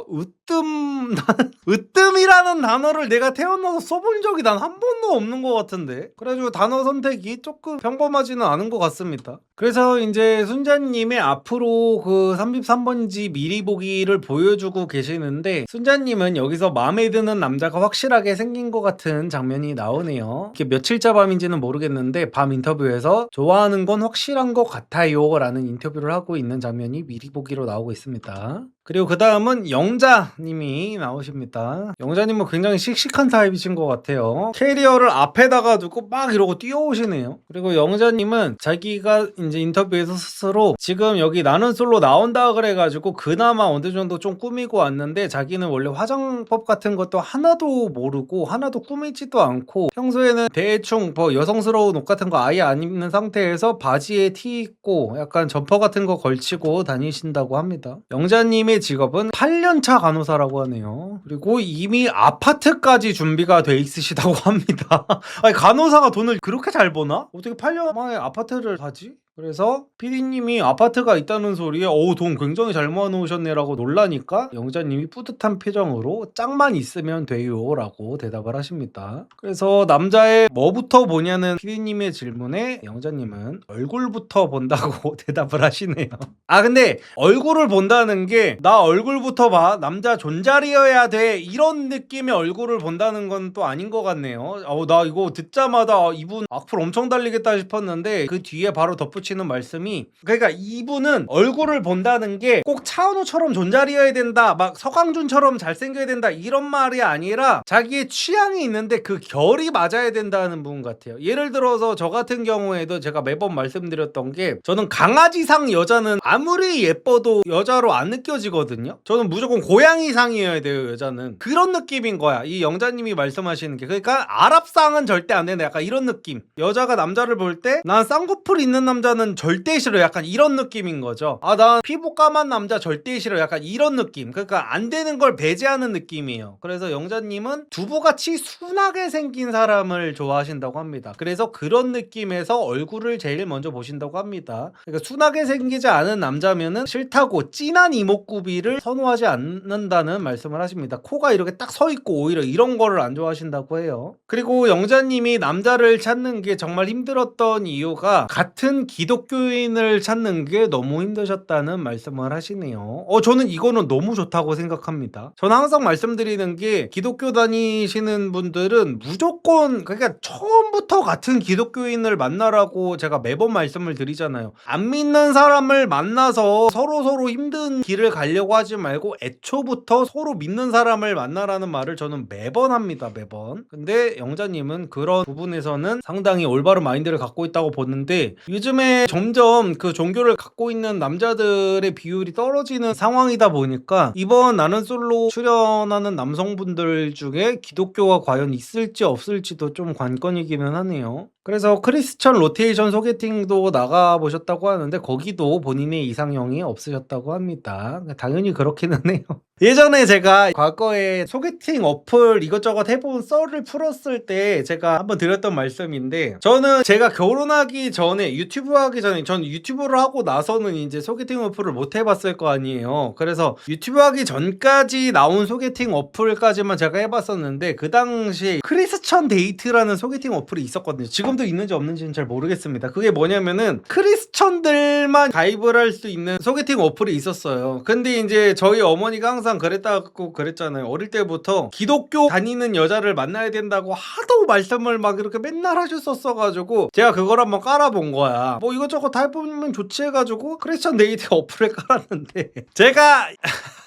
으뜸이라는 단어를 내가 태어나서 써본 적이 난 한 번도 없는 것 같은데. 그래가지고 단어 선택이 조금 평범하지는 않은 것 같습니다. 그래서 이제 순자님의 앞으로 그 33번지 미리 보기를 보여주고 계시는데 순자님은 여기서 마음에 드는 남자가 확실하게 생긴 것 같은 장면이 나오네요. 이게 며칠자 밤인지는 모르겠는데 밤 인터뷰에서 좋아하는 건 확실한 것 같아요 라는 인터뷰를 하고 있는 장면이 미리 보기로 나오고 있습니다. 그리고 그 다음은 영자님이 나오십니다. 영자님은 굉장히 씩씩한 타입이신 것 같아요. 캐리어를 앞에다가 두고 막 이러고 뛰어오시네요. 그리고 영자님은 자기가 이제 인터뷰에서 스스로 지금 여기 나는 솔로 나온다 그래가지고 그나마 어느 정도 좀 꾸미고 왔는데 자기는 원래 화장법 같은 것도 하나도 모르고 하나도 꾸미지도 않고 평소에는 대충 뭐 여성스러운 옷 같은 거 아예 안 입는 상태에서 바지에 티 입고 약간 점퍼 같은 거 걸치고 다니신다고 합니다. 영자님의 직업은 8년차 간호사라고 하네요. 그리고 이미 아파트까지 준비가 돼 있으시다고 합니다. 아니 간호사가 돈을 그렇게 잘 버나? 어떻게 8년 만에 아파트를 사지? 그래서 PD님이 아파트가 있다는 소리에 돈 굉장히 잘 모아놓으셨네 라고 놀라니까 영자님이 뿌듯한 표정으로 짝만 있으면 돼요 라고 대답을 하십니다. 그래서 남자의 뭐부터 보냐는 PD님의 질문에 영자님은 얼굴부터 본다고 대답을 하시네요. 아 근데 얼굴을 본다는 게 나 얼굴부터 봐 남자 존잘이어야 돼 이런 느낌의 얼굴을 본다는 건 또 아닌 것 같네요. 나 이거 듣자마자 이분 악플 엄청 달리겠다 싶었는데 그 뒤에 바로 덧붙이는 말씀이 그러니까 이분은 얼굴을 본다는 게 꼭 차은우처럼 존잘이어야 된다 막 서강준처럼 잘생겨야 된다 이런 말이 아니라 자기의 취향이 있는데 그 결이 맞아야 된다는 분 같아요. 예를 들어서 저 같은 경우에도 제가 매번 말씀드렸던 게 저는 강아지상 여자는 아무리 예뻐도 여자로 안 느껴지거든요. 저는 무조건 고양이상이어야 돼요. 여자는 그런 느낌인 거야. 이 영자님이 말씀하시는 게 그러니까 아랍상은 절대 안 된다 약간 이런 느낌. 여자가 남자를 볼 때 난 쌍꺼풀 있는 남자 여자는 절대 싫어 약간 이런 느낌인 거죠. 아, 난 피부 까만 남자 절대 싫어 약간 이런 느낌. 그러니까 안 되는 걸 배제하는 느낌이에요. 그래서 영자님은 두부같이 순하게 생긴 사람을 좋아하신다고 합니다. 그래서 그런 느낌에서 얼굴을 제일 먼저 보신다고 합니다. 그러니까 순하게 생기지 않은 남자면은 싫다고 진한 이목구비를 선호하지 않는다는 말씀을 하십니다. 코가 이렇게 딱 서 있고 오히려 이런 거를 안 좋아하신다고 해요. 그리고 영자님이 남자를 찾는 게 정말 힘들었던 이유가 같은 기독교인을 찾는 게 너무 힘드셨다는 말씀을 하시네요. 저는 이거는 너무 좋다고 생각합니다. 저는 항상 말씀드리는 게 기독교 다니시는 분들은 무조건 그러니까 처음부터 같은 기독교인을 만나라고 제가 매번 말씀을 드리잖아요. 안 믿는 사람을 만나서 서로 힘든 길을 가려고 하지 말고 애초부터 서로 믿는 사람을 만나라는 말을 저는 매번 합니다. 매번. 근데 영자님은 그런 부분에서는 상당히 올바른 마인드를 갖고 있다고 보는데 요즘에 점점 그 종교를 갖고 있는 남자들의 비율이 떨어지는 상황이다 보니까 이번 나는 솔로 출연하는 남성분들 중에 기독교가 과연 있을지 없을지도 좀 관건이기는 하네요. 그래서 크리스천 로테이션 소개팅도 나가보셨다고 하는데 거기도 본인의 이상형이 없으셨다고 합니다. 당연히 그렇기는 해요. 예전에 제가 과거에 소개팅 어플 이것저것 해본 썰을 풀었을 때 제가 한번 드렸던 말씀인데 저는 제가 결혼하기 전에 유튜브 하기 전에 저는 유튜브를 하고 나서는 이제 소개팅 어플을 못 해봤을 거 아니에요. 그래서 유튜브 하기 전까지 나온 소개팅 어플까지만 제가 해봤었는데 그 당시 크리스천 데이트라는 소개팅 어플이 있었거든요. 지금도 있는지 없는지는 잘 모르겠습니다. 그게 뭐냐면은 크리스천들만 가입을 할 수 있는 소개팅 어플이 있었어요. 근데 이제 저희 어머니가 항상 그랬다고 그랬잖아요. 어릴 때부터 기독교 다니는 여자를 만나야 된다고 하도 말씀을 막 이렇게 맨날 하셨었어가지고 제가 그걸 한번 깔아본 거야. 뭐 이것저것 다 해보면 좋지 해가지고 크리스천 데이트 어플을 깔았는데 제가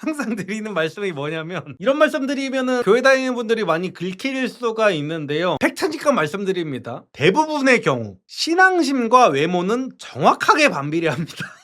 항상 드리는 말씀이 뭐냐면 이런 말씀 드리면은 교회 다니는 분들이 많이 긁힐 수가 있는데요. 팩트니까 말씀드립니다. 대부분의 경우 신앙심과 외모는 정확하게 반비례합니다.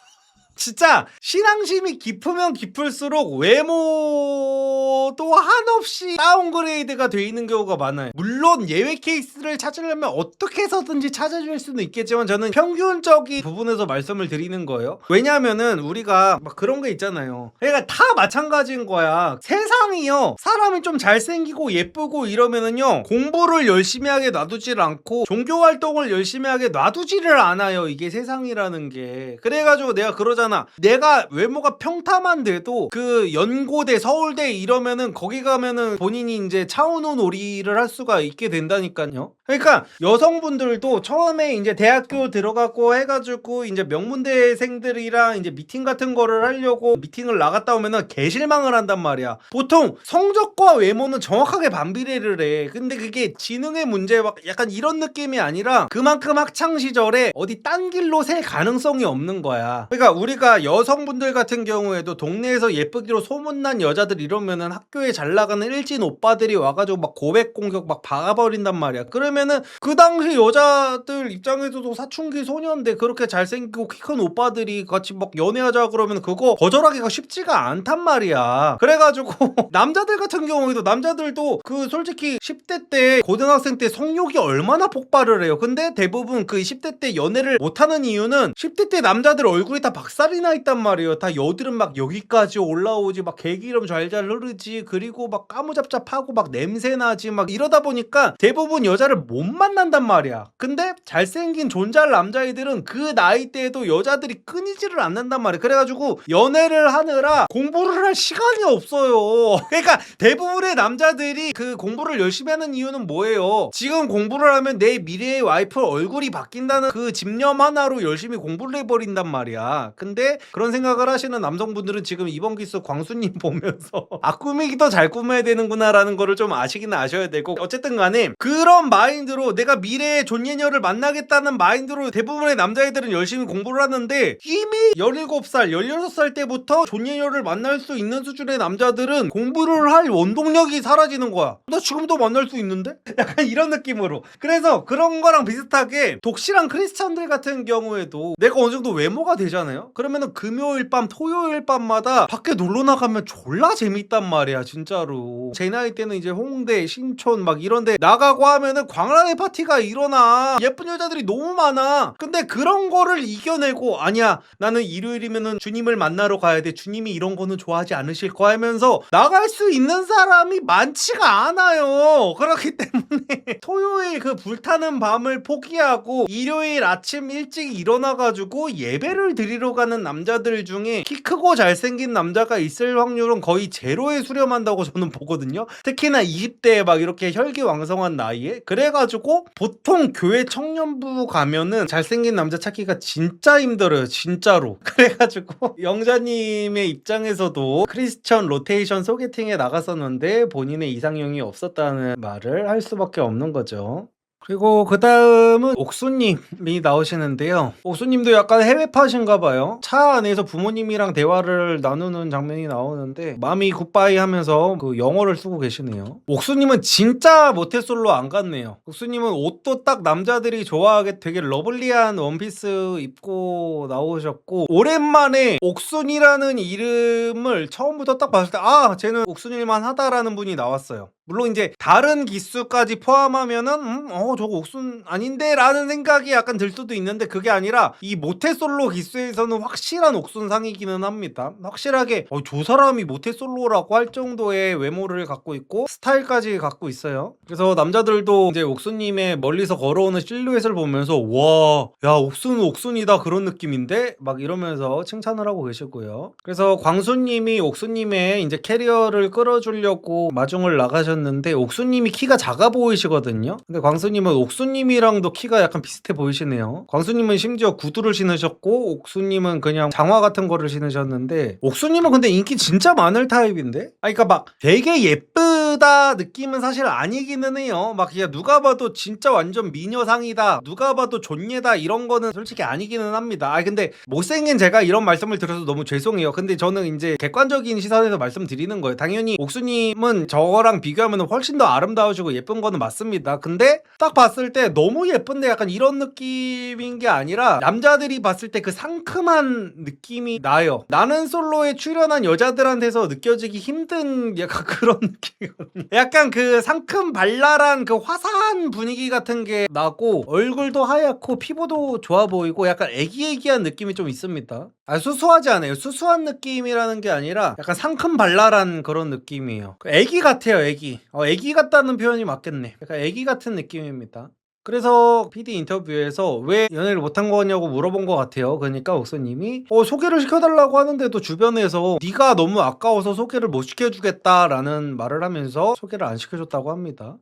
진짜 신앙심이 깊으면 깊을수록 외모도 한없이 다운그레이드가 돼 있는 경우가 많아요. 물론 예외 케이스를 찾으려면 어떻게 해서든지 찾아줄 수는 있겠지만 저는 평균적인 부분에서 말씀을 드리는 거예요. 왜냐하면은 우리가 막 그런 게 있잖아요. 그러니까 다 마찬가지인 거야. 세상이요, 사람이 좀 잘생기고 예쁘고 이러면은요 공부를 열심히 하게 놔두질 않고 종교활동을 열심히 하게 놔두지를 않아요. 이게 세상이라는 게. 그래가지고 내가 그러잖아. 내가 외모가 평탄한데도 그 연고대 서울대 이러면은 거기 가면은 본인이 이제 차은우 놀이를 할 수가 있게 된다니까요. 그러니까 여성분들도 처음에 이제 대학교 들어가고 해가지고 이제 명문대생들이랑 이제 미팅 같은 거를 하려고 미팅을 나갔다 오면은 개실망을 한단 말이야. 보통 성적과 외모는 정확하게 반비례를 해. 근데 그게 지능의 문제 막 약간 이런 느낌이 아니라 그만큼 학창 시절에 어디 딴 길로 셀 가능성이 없는 거야. 그러니까 우리가 여성분들 같은 경우에도 동네에서 예쁘기로 소문난 여자들 이러면은 학교에 잘 나가는 일진 오빠들이 와가지고 막 고백 공격 막 박아버린단 말이야. 그러면은 그 당시 여자들 입장에서도 사춘기 소년데 그렇게 잘생기고 키 큰 오빠들이 같이 막 연애하자 그러면 그거 거절하기가 쉽지가 않단 말이야. 그래가지고 남자들 같은 경우에도 남자들도 그 솔직히 10대 때 고등학생 때 성욕이 얼마나 폭발을 해요. 근데 대부분 그 10대 때 연애를 못하는 이유는 10대 때 남자들 얼굴이 다 박살이 나 있단 말이에요. 다 여드름 막 여기까지 올라오지, 막 개기름 잘잘 흐르지, 그리고 막 까무잡잡하고 막 냄새나지, 막 이러다 보니까 대부분 여자를 못 만난단 말이야. 근데 잘생긴 존잘 남자애들은 그 나이대에도 여자들이 끊이지를 않는단 말이야. 그래가지고 연애를 하느라 공부를 할 시간이 없어요. 그러니까 대부분의 남자들이 그 공부를 열심히 하는 이유는 뭐예요? 지금 공부를 하면 내 미래의 와이프 얼굴이 바뀐다는 그 집념 하나로 열심히 공부를 해버린단 말이야. 근데 그런 생각을 하시는 남성분들은 지금 이번 기수 광수님 보면서 꾸미기도 잘 꾸며야 되는구나 라는 거를 좀 아시긴 아셔야 되고, 어쨌든 간에 그런 마인드로 내가 미래의 존예녀를 만나겠다는 마인드로 대부분의 남자애들은 열심히 공부를 하는데 이미 17살, 16살 때부터 존예녀를 만날 수 있는 수준의 남자들은 공부를 할 원동력이 사라지는 거야. 나 지금도 만날 수 있는데? 약간 이런 느낌으로. 그래서 그런 거랑 비슷하게 독실한 크리스찬들 같은 경우에도 내가 어느 정도 외모가 되잖아요? 그러면은 금요일 밤, 토요일 밤마다 밖에 놀러 나가면 졸라 재밌단 말이야, 진짜로. 제 나이 때는 이제 홍대, 신촌 막 이런데 나가고 하면은 광란의 파티가 일어나. 예쁜 여자들이 너무 많아. 근데 그런 거를 이겨내고 아니야 나는 일요일이면은 주님을 만나러 가야 돼. 주님이 이런 거는 좋아하지 않으실 거야 하면서 나갈 수 있는 사람이 많지가 않아요. 그렇기 때문에 토요일 그 불타는 밤을 포기하고 일요일 아침 일찍 일어나가지고 예배를 드리러 가는 남자들 중에 키 크고 잘생긴 남자가 있을 확률은 거의 제로에 수렴한다고 저는 보거든요. 특히나 20대에 막 이렇게 혈기왕성한 나이에. 그래가지고 보통 교회 청년부 가면은 잘생긴 남자 찾기가 진짜 힘들어요. 진짜로. 그래가지고 영자님의 입장에서도 크리스천 로테이션 소개팅에 나갔었는데 본인의 이상형이 없었다는 말을 할 수밖에 없는 거죠. 그리고 그 다음은 옥수님이 나오시는데요. 옥수님도 약간 해외파신가 봐요. 차 안에서 부모님이랑 대화를 나누는 장면이 나오는데 마미 굿바이 하면서 그 영어를 쓰고 계시네요. 옥수님은 진짜 모태솔로 안 같네요. 옥수님은 옷도 딱 남자들이 좋아하게 되게 러블리한 원피스 입고 나오셨고 오랜만에 옥순이라는 이름을 처음부터 딱 봤을 때 아 쟤는 옥순일만 하다라는 분이 나왔어요. 물론 이제 다른 기수까지 포함하면은 저거 옥순 아닌데 라는 생각이 약간 들 수도 있는데 그게 아니라 이 모태솔로 기수에서는 확실한 옥순상이기는 합니다. 확실하게 저 사람이 모태솔로라고 할 정도의 외모를 갖고 있고 스타일까지 갖고 있어요. 그래서 남자들도 이제 옥순님의 멀리서 걸어오는 실루엣을 보면서 와, 야 옥순이다 그런 느낌인데 막 이러면서 칭찬을 하고 계시고요. 그래서 광수님이 옥순님의 이제 캐리어를 끌어주려고 마중을 나가셨는데 옥수님이 키가 작아 보이시거든요. 근데 광수님은 옥수님이랑도 키가 약간 비슷해 보이시네요. 광수님은 심지어 구두를 신으셨고 옥수님은 그냥 장화 같은 거를 신으셨는데 옥수님은 근데 인기 진짜 많을 타입인데? 그러니까 막 되게 예쁘다 느낌은 사실 아니기는 해요. 막 그냥 누가 봐도 진짜 완전 미녀상이다, 누가 봐도 존예다 이런 거는 솔직히 아니기는 합니다. 근데 못생긴 제가 이런 말씀을 드려서 너무 죄송해요. 근데 저는 이제 객관적인 시선에서 말씀드리는 거예요. 당연히 옥수님은 저거랑 비교하면 훨씬 더 아름다우시고 예쁜 거는 맞습니다. 근데 딱 봤을 때 너무 예쁜데 약간 이런 느낌인 게 아니라 남자들이 봤을 때 그 상큼한 느낌이 나요. 나는 솔로에 출연한 여자들한테서 느껴지기 힘든 약간 그런 느낌이거든요. 약간 그 상큼 발랄한 그 화사한 분위기 같은 게 나고 얼굴도 하얗고 피부도 좋아 보이고 약간 애기애기한 느낌이 좀 있습니다. 수수하지 않아요. 수수한 느낌이라는 게 아니라 약간 상큼 발랄한 그런 느낌이에요. 애기 같아요. 애기. 애기 같다는 표현이 맞겠네. 약간 애기 같은 느낌입니다. 그래서 PD 인터뷰에서 왜 연애를 못한 거냐고 물어본 것 같아요. 그러니까 옥수님이 소개를 시켜달라고 하는데도 주변에서 네가 너무 아까워서 소개를 못 시켜주겠다라는 말을 하면서 소개를 안 시켜줬다고 합니다.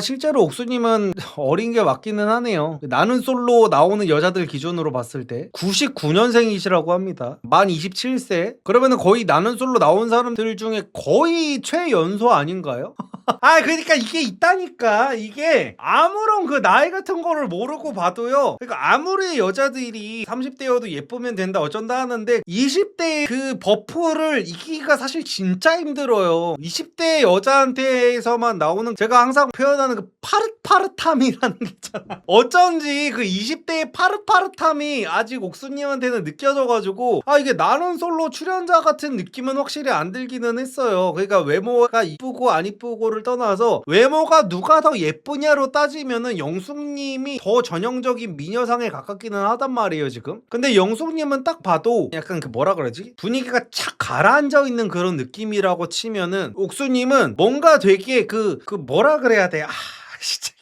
실제로 옥수님은 어린 게 맞기는 하네요. 나는 솔로 나오는 여자들 기준으로 봤을 때 99년생이시라고 합니다. 만 27세. 그러면은 거의 나는 솔로 나온 사람들 중에 거의 최연소 아닌가요? 그러니까 이게 있다니까. 이게 아무런 그 나이 같은 거를 모르고 봐도요. 그러니까 아무리 여자들이 30대여도 예쁘면 된다 어쩐다 하는데 20대의 그 버프를 이기기가 사실 진짜 힘들어요. 20대 여자한테서만 나오는 제가 항상 표현하는 그 파릇파릇함이라는 게 있잖아. 어쩐지 그 20대의 파릇파릇함이 아직 옥수님한테는 느껴져가지고 이게 나는 솔로 출연자 같은 느낌은 확실히 안 들기는 했어요. 그러니까 외모가 이쁘고 안 이쁘고를 떠나서 외모가 누가 더 예쁘냐로 따지면은 영숙님이 더 전형적인 미녀상에 가깝기는 하단 말이에요 지금. 근데 영숙님은 딱 봐도 약간 그 뭐라 그러지? 분위기가 착 가라앉아 있는 그런 느낌이라고 치면은 옥수님은 뭔가 되게 그 뭐라 그래야 돼? 진짜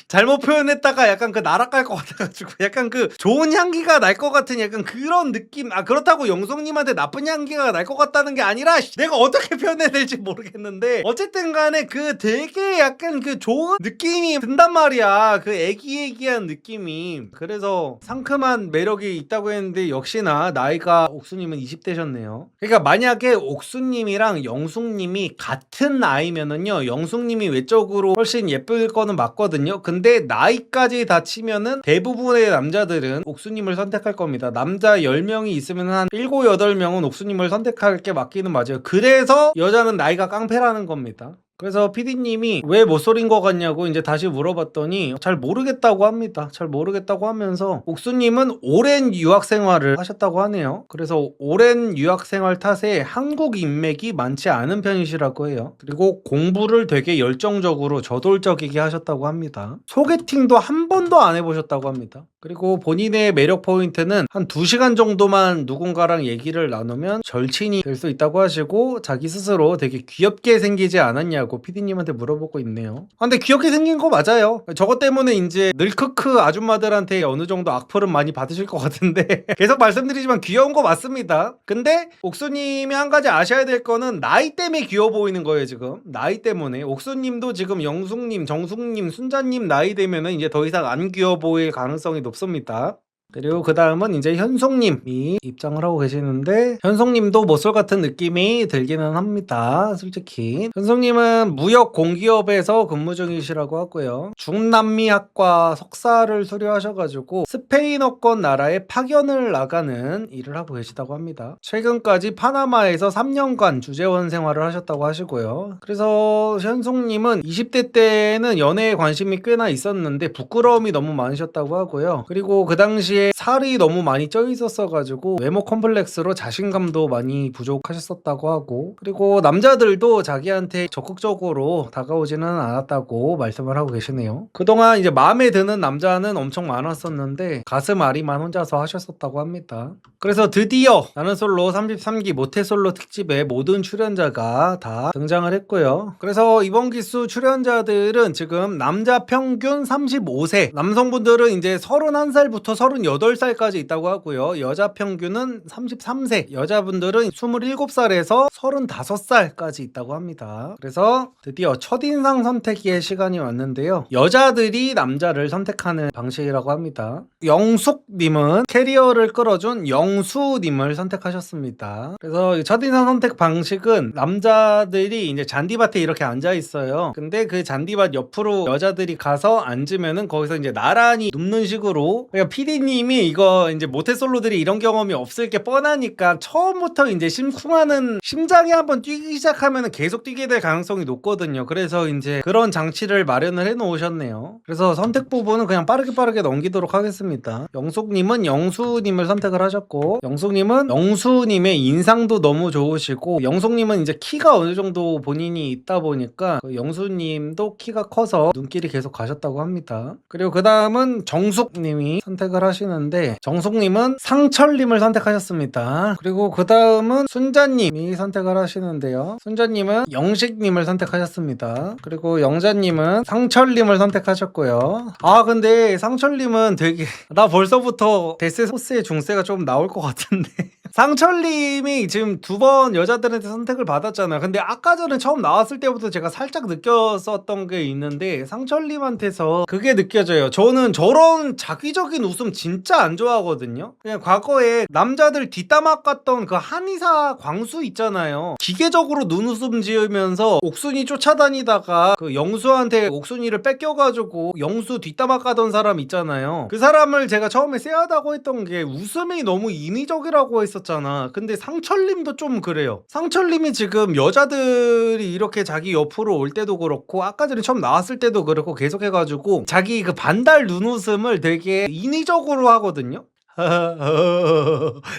잘못 표현했다가 약간 그 날아갈 것 같아가지고 약간 그 좋은 향기가 날 것 같은 약간 그런 느낌. 그렇다고 영숙님한테 나쁜 향기가 날 것 같다는 게 아니라 내가 어떻게 표현해야 될지 모르겠는데 어쨌든 간에 그 되게 약간 그 좋은 느낌이 든단 말이야. 그 애기애기한 느낌이. 그래서 상큼한 매력이 있다고 했는데 역시나 나이가 옥수님은 20대셨네요. 그러니까 만약에 옥수님이랑 영숙님이 같은 나이면은요 영숙님이 외적으로 훨씬 예쁠 거는 맞거든요. 근데 나이까지 다 치면은 대부분의 남자들은 옥수님을 선택할 겁니다. 남자 10명이 있으면 한 7, 8명은 옥수님을 선택할 게 맞기는 맞아요. 그래서 여자는 나이가 깡패라는 겁니다. 그래서 PD님이 왜 못소린 것 같냐고 이제 다시 물어봤더니 잘 모르겠다고 합니다. 잘 모르겠다고 하면서 옥수님은 오랜 유학 생활을 하셨다고 하네요. 그래서 오랜 유학 생활 탓에 한국 인맥이 많지 않은 편이시라고 해요. 그리고 공부를 되게 열정적으로 저돌적이게 하셨다고 합니다. 소개팅도 한 번도 안 해보셨다고 합니다. 그리고 본인의 매력 포인트는 한 2시간 정도만 누군가랑 얘기를 나누면 절친이 될 수 있다고 하시고 자기 스스로 되게 귀엽게 생기지 않았냐고 PD님한테 물어보고 있네요. 근데 귀엽게 생긴 거 맞아요. 저것 때문에 이제 늘크크 아줌마들한테 어느 정도 악플은 많이 받으실 것 같은데 계속 말씀드리지만 귀여운 거 맞습니다. 근데 옥수님이 한 가지 아셔야 될 거는 나이 때문에 귀여워 보이는 거예요. 지금 나이 때문에 옥수님도 지금 영숙님, 정숙님, 순자님 나이 되면은 이제 더 이상 안 귀여워 보일 가능성이 높습니다. 그리고 그 다음은 이제 현송님이 입장을 하고 계시는데 현송님도 모쏠 같은 느낌이 들기는 합니다. 솔직히 현송님은 무역 공기업에서 근무 중이시라고 하고요. 중남미학과 석사를 수료하셔가지고 스페인어권 나라에 파견을 나가는 일을 하고 계시다고 합니다. 최근까지 파나마에서 3년간 주재원 생활을 하셨다고 하시고요. 그래서 현송님은 20대 때는 연애에 관심이 꽤나 있었는데 부끄러움이 너무 많으셨다고 하고요. 그리고 그 당시에 살이 너무 많이 쪄 있었어가지고 외모 컴플렉스로 자신감도 많이 부족하셨었다고 하고, 그리고 남자들도 자기한테 적극적으로 다가오지는 않았다고 말씀을 하고 계시네요. 그동안 이제 마음에 드는 남자는 엄청 많았었는데 가슴 앓이만 혼자서 하셨었다고 합니다. 그래서 드디어 나는 솔로 33기 모태솔로 특집에 모든 출연자가 다 등장을 했고요. 그래서 이번 기수 출연자들은 지금 남자 평균 35세, 남성분들은 이제 31살부터 38살까지 있다고 하고요. 여자 평균은 33세, 여자분들은 27살에서 35살까지 있다고 합니다. 그래서 드디어 첫인상 선택의 시간이 왔는데요. 여자들이 남자를 선택하는 방식이라고 합니다. 영숙님은 캐리어를 끌어준 영수님을 선택하셨습니다. 그래서 첫인상 선택 방식은 남자들이 이제 잔디밭에 이렇게 앉아 있어요. 근데 그 잔디밭 옆으로 여자들이 가서 앉으면은 거기서 이제 나란히 눕는 식으로, 그러니까 PD님이 이거 이제 모태솔로들이 이런 경험이 없을 게 뻔하니까 처음부터 이제 심쿵하는, 심장이 한번 뛰기 시작하면 계속 뛰게 될 가능성이 높거든요. 그래서 이제 그런 장치를 마련을 해 놓으셨네요. 그래서 선택 부분은 그냥 빠르게 넘기도록 하겠습니다. 영숙님은 영수님을 선택을 하셨고, 영숙님은 영수님의 인상도 너무 좋으시고, 영숙님은 이제 키가 어느 정도 본인이 있다 보니까 그 영수님도 키가 커서 눈길이 계속 가셨다고 합니다. 그리고 그 다음은 정숙님이 선택을 하시는데, 정숙님은 상철님을 선택하셨습니다. 그리고 그 다음은 순자님이 선택을 하시는데요. 순자님은 영식님을 선택하셨습니다. 그리고 영자님은 상철님을 선택하셨고요. 아 근데 상철님은 되게 나 벌써부터 데스 소스의 중세가 좀 나올 것 같은데 상철님이 지금 2번 여자들한테 선택을 받았잖아요. 근데 아까 전에 처음 나왔을 때부터 제가 살짝 느꼈었던 게 있는데 상철님한테서 그게 느껴져요. 저는 저런 자기적인 웃음 진짜 안 좋아하거든요. 그냥 과거에 남자들 뒷담화 깠던 그 한의사 광수 있잖아요. 기계적으로 눈웃음 지으면서 옥순이 쫓아다니다가 그 영수한테 옥순이를 뺏겨가지고 영수 뒷담화 까던 사람 있잖아요. 그 사람을 제가 처음에 쎄하다고 했던 게 웃음이 너무 인위적이라고 했었잖아. 근데 상철님도 좀 그래요. 상철님이 지금 여자들이 이렇게 자기 옆으로 올 때도 그렇고 아까 전에 처음 나왔을 때도 그렇고 계속 해가지고 자기 그 반달 눈웃음을 되게 인위적으로 하거든요.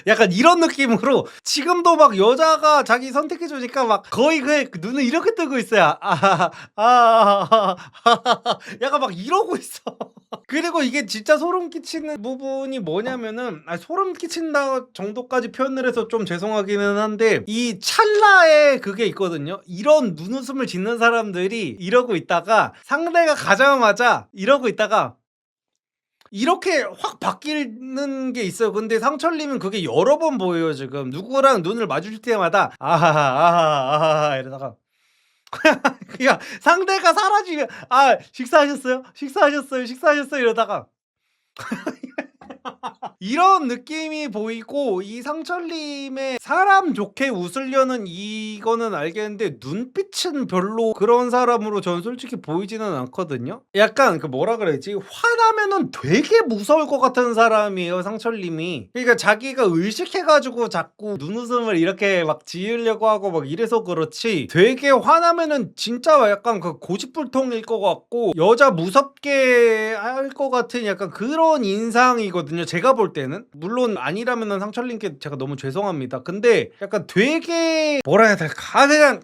약간 이런 느낌으로 지금도 막 여자가 자기 선택해주니까 막 거의 그 눈을 이렇게 뜨고 있어요. 약간 막 이러고 있어. 그리고 이게 진짜 소름 끼치는 부분이 뭐냐면은, 소름 끼친다 정도까지 표현을 해서 좀 죄송하기는 한데 이 찰나에 그게 있거든요. 이런 눈웃음을 짓는 사람들이 이러고 있다가 상대가 가자마자 이러고 있다가 이렇게 확 바뀌는 게 있어요. 근데 상철님은 그게 여러 번 보여요. 지금 누구랑 눈을 마주칠 때마다 아하하하하 이러다가 그냥 상대가 사라지면 식사하셨어요? 식사하셨어요? 식사하셨어요? 이러다가 이런 느낌이 보이고 이 상철님의 사람 좋게 웃으려는 이거는 알겠는데 눈빛은 별로 그런 사람으로 전 솔직히 보이지는 않거든요. 약간 그 뭐라 그래야지 화나면은 되게 무서울 것 같은 사람이에요 상철님이. 그러니까 자기가 의식해가지고 자꾸 눈웃음을 이렇게 막 지으려고 하고 막 이래서 그렇지 되게 화나면은 진짜 약간 그 고집불통일 것 같고 여자 무섭게 할 것 같은 약간 그런 인상이거든요 제가 볼 때는. 물론 아니라면은 상철님께 제가 너무 죄송합니다. 근데 약간 되게 뭐라 해야 될까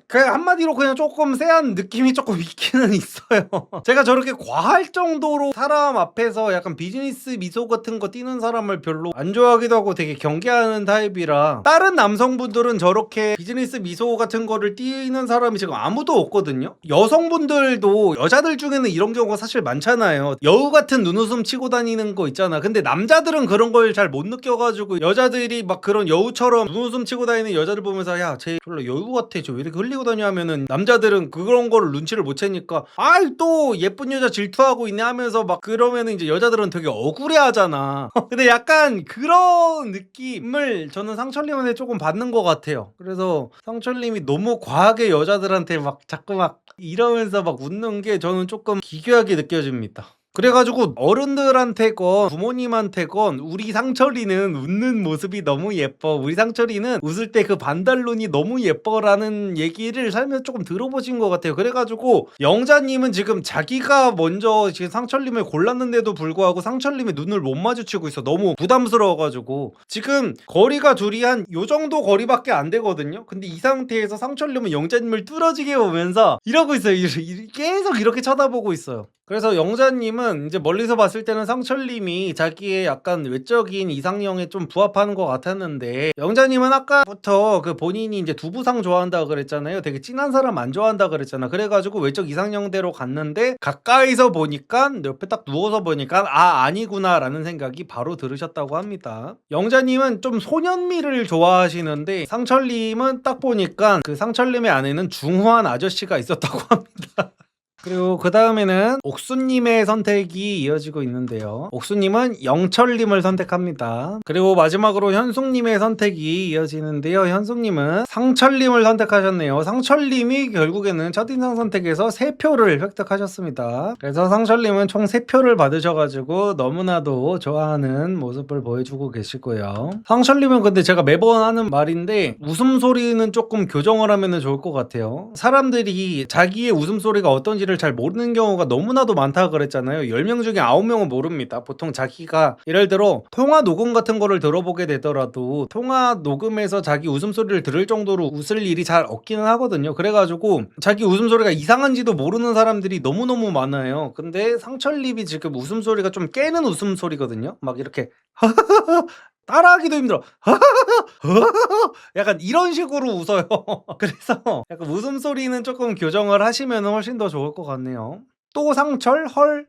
그냥 한마디로 그냥 조금 쎄한 느낌이 조금 있기는 있어요. 제가 저렇게 과할 정도로 사람 앞에서 약간 비즈니스 미소 같은 거 띄는 사람을 별로 안 좋아하기도 하고 되게 경계하는 타입이라 다른 남성분들은 저렇게 비즈니스 미소 같은 거를 띄는 사람이 지금 아무도 없거든요. 여성분들도 여자들 중에는 이런 경우가 사실 많잖아요. 여우 같은 눈웃음 치고 다니는 거 있잖아. 근데 남자들은 그런 걸 잘 못 느껴가지고 여자들이 막 그런 여우처럼 눈웃음 치고 다니는 여자들 보면서 야 쟤 별로 여우 같아 쟤 왜 이렇게 흘리고 다녀 하면은 남자들은 그런 거를 눈치를 못 채니까 아이 또 예쁜 여자 질투하고 있네 하면서 막 그러면은 이제 여자들은 되게 억울해 하잖아. 근데 약간 그런 느낌을 저는 상철님한테 조금 받는 것 같아요. 그래서 상철님이 너무 과하게 여자들한테 막 자꾸 막 이러면서 막 웃는 게 저는 조금 기괴하게 느껴집니다. 그래가지고 어른들한테건 부모님한테건 우리 상철이는 웃는 모습이 너무 예뻐 우리 상철이는 웃을 때 그 반달눈이 너무 예뻐라는 얘기를 살면서 조금 들어보신 것 같아요. 그래가지고 영자님은 지금 자기가 먼저 지금 상철님을 골랐는데도 불구하고 상철님의 눈을 못 마주치고 있어. 너무 부담스러워가지고 지금 거리가 둘이 한 요정도 거리밖에 안 되거든요. 근데 이 상태에서 상철님은 영자님을 뚫어지게 보면서 이러고 있어요. 계속 이렇게 쳐다보고 있어요. 그래서 영자님은 이제 멀리서 봤을 때는 상철님이 자기의 약간 외적인 이상형에 좀 부합하는 것 같았는데 영자님은 아까부터 그 본인이 이제 두부상 좋아한다 그랬잖아요. 되게 진한 사람 안 좋아한다 그랬잖아. 그래가지고 외적 이상형대로 갔는데 가까이서 보니까 옆에 딱 누워서 보니까 아니구나 라는 생각이 바로 들으셨다고 합니다. 영자님은 좀 소년미를 좋아하시는데 상철님은 딱 보니까 그 상철님의 안에는 중후한 아저씨가 있었다고 합니다. 그리고 그 다음에는 옥수님의 선택이 이어지고 있는데요. 옥수님은 영철님을 선택합니다. 그리고 마지막으로 현숙님의 선택이 이어지는데요. 현숙님은 상철님을 선택하셨네요. 상철님이 결국에는 첫인상 선택에서 3표를 획득하셨습니다. 그래서 상철님은 총 3표를 받으셔가지고 너무나도 좋아하는 모습을 보여주고 계시고요. 상철님은 근데 제가 매번 하는 말인데 웃음소리는 조금 교정을 하면 좋을 것 같아요. 사람들이 자기의 웃음소리가 어떤지를 잘 모르는 경우가 너무나도 많다고 그랬잖아요. 10명 중에 9명은 모릅니다. 보통 자기가 예를 들어 통화 녹음 같은 거를 들어보게 되더라도 통화 녹음에서 자기 웃음소리를 들을 정도로 웃을 일이 잘 없기는 하거든요. 그래가지고 자기 웃음소리가 이상한지도 모르는 사람들이 너무너무 많아요. 근데 상철님이 지금 웃음소리가 좀 깨는 웃음소리거든요. 막 이렇게 따라하기도 힘들어. 약간 이런 식으로 웃어요. 그래서 약간 웃음소리는 조금 교정을 하시면 훨씬 더 좋을 것 같네요. 또 상철 헐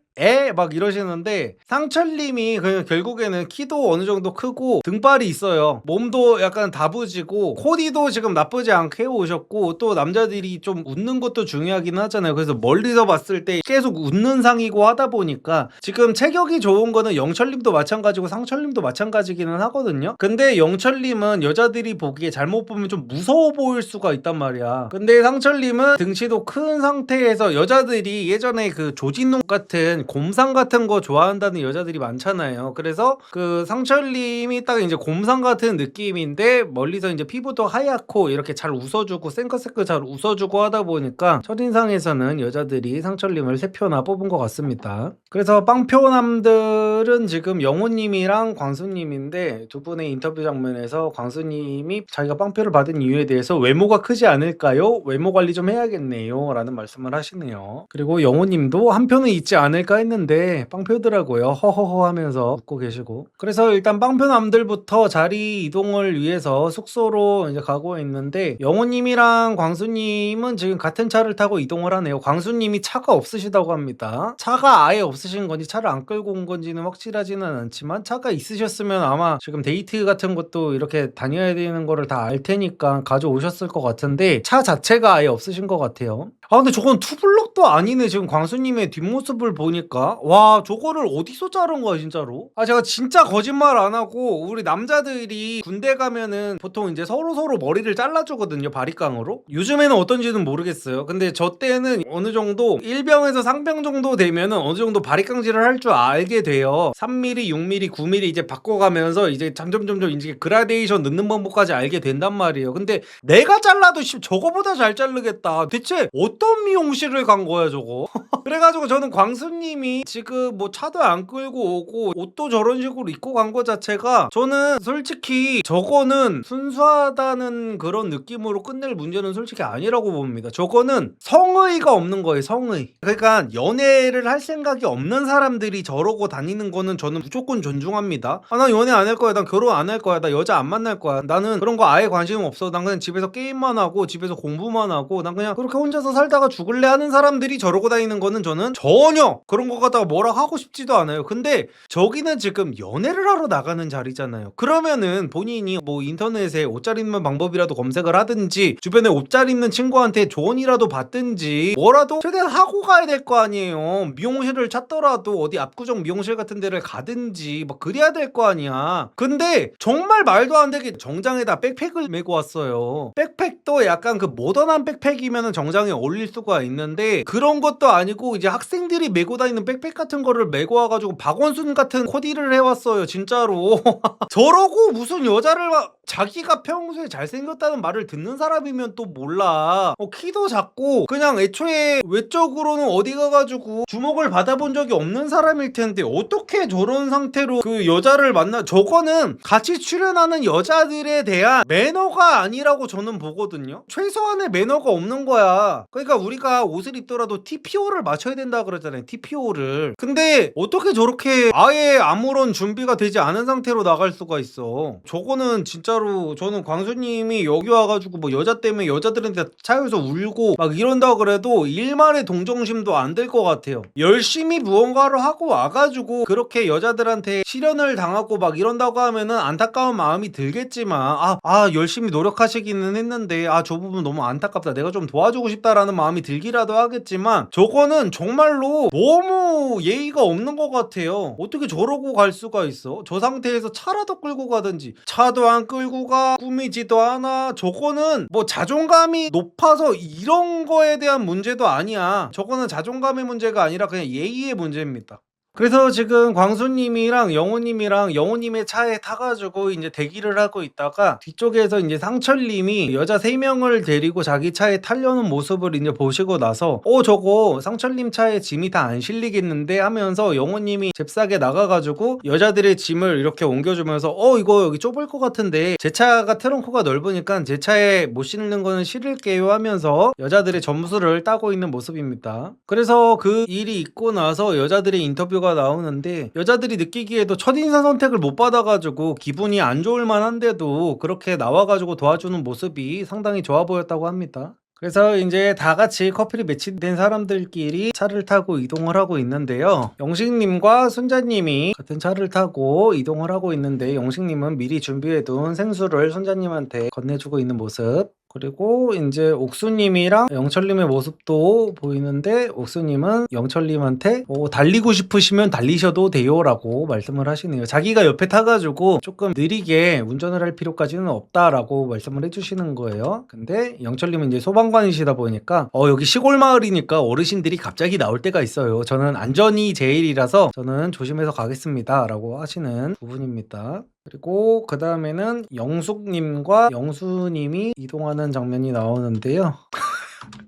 막 이러시는데 상철님이 그냥 결국에는 키도 어느 정도 크고 등발이 있어요. 몸도 약간 다부지고 코디도 지금 나쁘지 않게 해오셨고 또 남자들이 좀 웃는 것도 중요하긴 하잖아요. 그래서 멀리서 봤을 때 계속 웃는 상이고 하다 보니까 지금 체격이 좋은 거는 영철님도 마찬가지고 상철님도 마찬가지기는 하거든요. 근데 영철님은 여자들이 보기에 잘못 보면 좀 무서워 보일 수가 있단 말이야. 근데 상철님은 등치도 큰 상태에서 여자들이 예전에 그 조진웅 같은 곰상 같은 거 좋아한다는 여자들이 많잖아요. 그래서 그 상철님이 딱 이제 곰상 같은 느낌인데 멀리서 이제 피부도 하얗고 이렇게 잘 웃어주고 생크생크 잘 웃어주고 하다 보니까 첫인상에서는 여자들이 상철님을 3표나 뽑은 것 같습니다. 그래서 빵표남들은 지금 영호님이랑 광수님인데 두 분의 인터뷰 장면에서 광수님이 자기가 빵표를 받은 이유에 대해서 외모가 크지 않을까요? 외모 관리 좀 해야겠네요 라는 말씀을 하시네요. 그리고 영호님도 한 표는 있지 않을까 했는데 빵표더라고요. 허허허 하면서 웃고 계시고. 그래서 일단 빵표남들부터 자리 이동을 위해서 숙소로 이제 가고 있는데 영호님이랑 광수님은 지금 같은 차를 타고 이동을 하네요. 광수님이 차가 없으시다고 합니다. 차가 아예 없으신 건지 차를 안 끌고 온 건지는 확실하지는 않지만 차가 있으셨으면 아마 지금 데이트 같은 것도 이렇게 다녀야 되는 거를 다 알 테니까 가져오셨을 것 같은데 차 자체가 아예 없으신 것 같아요. 아 근데 저건 투블럭도 아니네. 지금 광수님의 뒷모습을 보니까. 와 저거를 어디서 자른 거야 진짜로? 아 제가 진짜 거짓말 안 하고 우리 남자들이 군대 가면은 보통 이제 서로서로 머리를 잘라주거든요, 바리깡으로. 요즘에는 어떤지는 모르겠어요. 근데 저 때는 어느 정도 1병에서 상병 정도 되면은 어느 정도 바리깡질을 할 줄 알게 돼요. 3mm, 6mm, 9mm 이제 바꿔가면서 이제 점점 이제 그라데이션 넣는 방법까지 알게 된단 말이에요. 근데 내가 잘라도 저거보다 잘 자르겠다. 대체 어떤 미용실을 간 거야 저거? 그래가지고 저는 광수님이 지금 뭐 차도 안 끌고 오고 옷도 저런 식으로 입고 간 거 자체가 저는 솔직히 저거는 순수하다는 그런 느낌으로 끝낼 문제는 솔직히 아니라고 봅니다. 저거는 성의가 없는 거예요, 성의. 그러니까 연애를 할 생각이 없는 사람들이 저러고 다니는 거는 저는 무조건 존중합니다. 아, 난 연애 안 할 거야, 난 결혼 안 할 거야, 나 여자 안 만날 거야, 나는 그런 거 아예 관심 없어, 난 그냥 집에서 게임만 하고 집에서 공부만 하고 난 그냥 그렇게 혼자서 살다가 죽을래 하는 사람들이 저러고 다니는 거는 저는 전혀 그런 거 갖다가 뭐라 하고 싶지도 않아요. 근데 저기는 지금 연애를 하러 나가는 자리잖아요. 그러면은 본인이 뭐 인터넷에 옷 잘 입는 방법이라도 검색을 하든지 주변에 옷 잘 입는 친구한테 조언이라도 받든지 뭐라도 최대한 하고 가야 될 거 아니에요. 미용실을 찾더라도 어디 압구정 미용실 같은 데를 가든지 뭐 그래야 될 거 아니야. 근데 정말 말도 안 되게 정장에다 백팩을 메고 왔어요. 백팩도 약간 그 모던한 백팩이면은 정장에 어울릴 수가 있는데 그런 것도 아니고 이제 학생들이 메고 다니는 백팩 같은 거를 메고 와가지고 박원순 같은 코디를 해왔어요 진짜로. 저러고 무슨 여자를 자기가 평소에 잘생겼다는 말을 듣는 사람이면 또 몰라. 키도 작고 그냥 애초에 외적으로는 어디 가가지고 주목을 받아본 적이 없는 사람일 텐데 어떻게 저런 상태로 그 여자를 만나. 저거는 같이 출연하는 여자들에 대한 매너가 아니라고 저는 보거든요. 최소한의 매너가 없는 거야. 그러니까 우리가 옷을 입더라도 TPO를 맞춰야 된다 그러잖아요, TPO를. 근데 어떻게 저렇게 아예 아무런 준비가 되지 않은 상태로 나갈 수가 있어. 저거는 진짜로 저는 광수님이 여기 와가지고 뭐 여자 때문에 여자들한테 차여서 울고 막 이런다 그래도 일말의 동정심도 안 될 것 같아요. 열심히 무언가를 하고 와가지고 그렇게 여자들한테 실현을 당하고 막 이런다고 하면은 안타까운 마음이 들겠지만 열심히 노력하시기는 했는데 저 부분 너무 안타깝다, 내가 좀 도와주고 싶다라는 마음이 들기라도 하겠지만 저거는 정말로 너무 예의가 없는 것 같아요. 어떻게 저러고 갈 수가 있어? 저 상태에서 차라도 끌고 가든지. 차도 안 끌고 가, 꾸미지도 않아. 저거는 뭐 자존감이 높아서 이런 거에 대한 문제도 아니야. 저거는 자존감의 문제가 아니라 그냥 예의의 문제입니다. 그래서 지금 광수님이랑 영호님의 차에 타가지고 이제 대기를 하고 있다가 뒤쪽에서 이제 상철님이 여자 3명을 데리고 자기 차에 타려는 모습을 이제 보시고 나서 저거 상철님 차에 짐이 다 안 실리겠는데 하면서 영호님이 잽싸게 나가가지고 여자들의 짐을 이렇게 옮겨주면서 이거 여기 좁을 것 같은데 제 차가 트렁크가 넓으니까 제 차에 못 실는 거는 실을게요 하면서 여자들의 점수를 따고 있는 모습입니다. 그래서 그 일이 있고 나서 여자들의 인터뷰가 나오는데 여자들이 느끼기에도 첫인상 선택을 못 받아가지고 기분이 안 좋을 만한데도 그렇게 나와가지고 도와주는 모습이 상당히 좋아 보였다고 합니다. 그래서 이제 다 같이 커플이 매치된 사람들끼리 차를 타고 이동을 하고 있는데요. 영식님과 순자님이 같은 차를 타고 이동을 하고 있는데 영식님은 미리 준비해둔 생수를 순자님한테 건네주고 있는 모습. 그리고 이제 옥수님이랑 영철님의 모습도 보이는데 옥수님은 영철님한테 달리고 싶으시면 달리셔도 돼요 라고 말씀을 하시네요. 자기가 옆에 타가지고 조금 느리게 운전을 할 필요까지는 없다라고 말씀을 해주시는 거예요. 근데 영철님은 이제 소방관이시다 보니까 여기 시골 마을이니까 어르신들이 갑자기 나올 때가 있어요. 저는 안전이 제일이라서 저는 조심해서 가겠습니다 라고 하시는 부분입니다. 그리고 그 다음에는 영숙님과 영수님이 이동하는 장면이 나오는데요.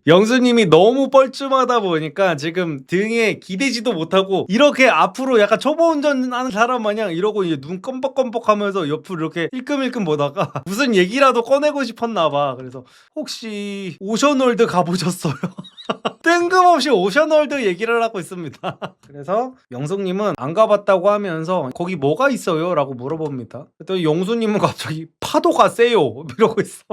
영수님이 너무 뻘쭘하다 보니까 지금 등에 기대지도 못하고 이렇게 앞으로 약간 초보 운전하는 사람 마냥 이러고 이제 눈 껌뻑껌뻑 하면서 옆으로 이렇게 힐끔힐끔 보다가 무슨 얘기라도 꺼내고 싶었나봐. 그래서 혹시 오션월드 가보셨어요? 뜬금없이 오션월드 얘기를 하고 있습니다. 그래서 영숙님은 안 가봤다고 하면서 거기 뭐가 있어요? 라고 물어봅니다. 또 영수님은 갑자기 파도가 세요 이러고 있어.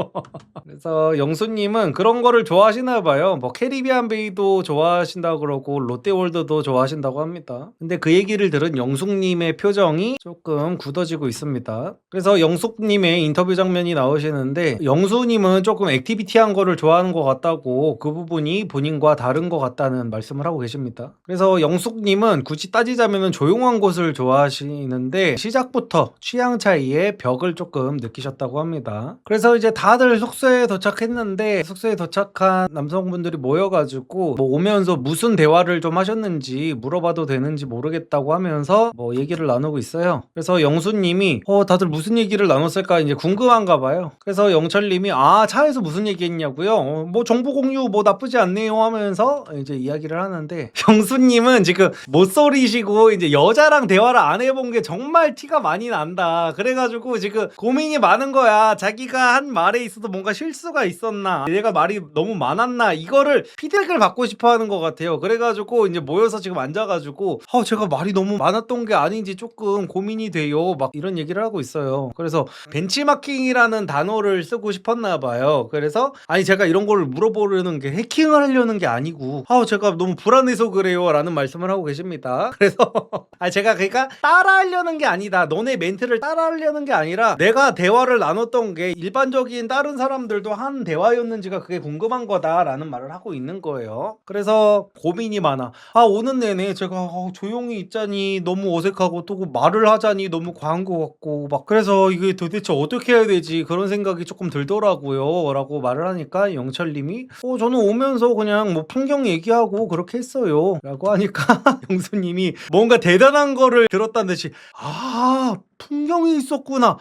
그래서 영수님은 그런 거를 좋아하시나 봐요. 뭐 캐리비안 베이도 좋아하신다고 그러고 롯데월드도 좋아하신다고 합니다. 근데 그 얘기를 들은 영숙님의 표정이 조금 굳어지고 있습니다. 그래서 영숙님의 인터뷰 장면이 나오시는데 영수님은 조금 액티비티한 거를 좋아하는 것 같다고, 그 부분이 본인과 다른 것 같다는 말씀을 하고 계십니다. 그래서 영숙님은 굳이 따지자면 조용한 곳을 좋아하시는데 시작부터 취향 차이에 벽을 조금 느끼셨다고 합니다. 그래서 이제 다들 숙소에 도착했는데 숙소에 도착한 남성분들이 모여가지고 뭐 오면서 무슨 대화를 좀 하셨는지 물어봐도 되는지 모르겠다고 하면서 뭐 얘기를 나누고 있어요. 그래서 영수님이 다들 무슨 얘기를 나눴을까 이제 궁금한가 봐요. 그래서 영철님이 차에서 무슨 얘기했냐고요? 뭐 정보 공유 뭐 나쁘지 않네요 하면서 이제 이야기를 하는데 영수님은 지금 못소리시고 이제 여자랑 대화를 안 해본 게 정말 티가 많이 난다. 그래가지고 지금 고민이 많은 거야. 자기가 한 말에 있어도 뭔가 실수가 있었나, 얘가 말이 너무 많았나, 이거를 피드백을 받고 싶어 하는 것 같아요. 그래가지고 이제 모여서 지금 앉아가지고 제가 말이 너무 많았던 게 아닌지 조금 고민이 돼요 막 이런 얘기를 하고 있어요. 그래서 벤치마킹이라는 단어를 쓰고 싶었나 봐요. 그래서 제가 이런 걸 물어보려는 게 해킹을 하려는 게 아니고 제가 너무 불안해서 그래요 라는 말씀을 하고 계십니다. 그래서 제가 그러니까 따라하려는 게 아니다, 너네 멘트를 따라하려는 게 아니라 내가 대화를 나눴던 게 일반적인 다른 사람들도 한 대화였는지가 그게 궁금한 거다라는 말을 하고 있는 거예요. 그래서 고민이 많아. 오는 내내 제가 조용히 있자니 너무 어색하고 또 말을 하자니 너무 과한 것 같고 막, 그래서 이게 도대체 어떻게 해야 되지 그런 생각이 조금 들더라고요 라고 말을 하니까 영철님이 저는 오면서 그냥 뭐 풍경 얘기하고 그렇게 했어요 라고 하니까 영수님이 뭔가 대단한 거를 들었다는 듯이 풍경이 있었구나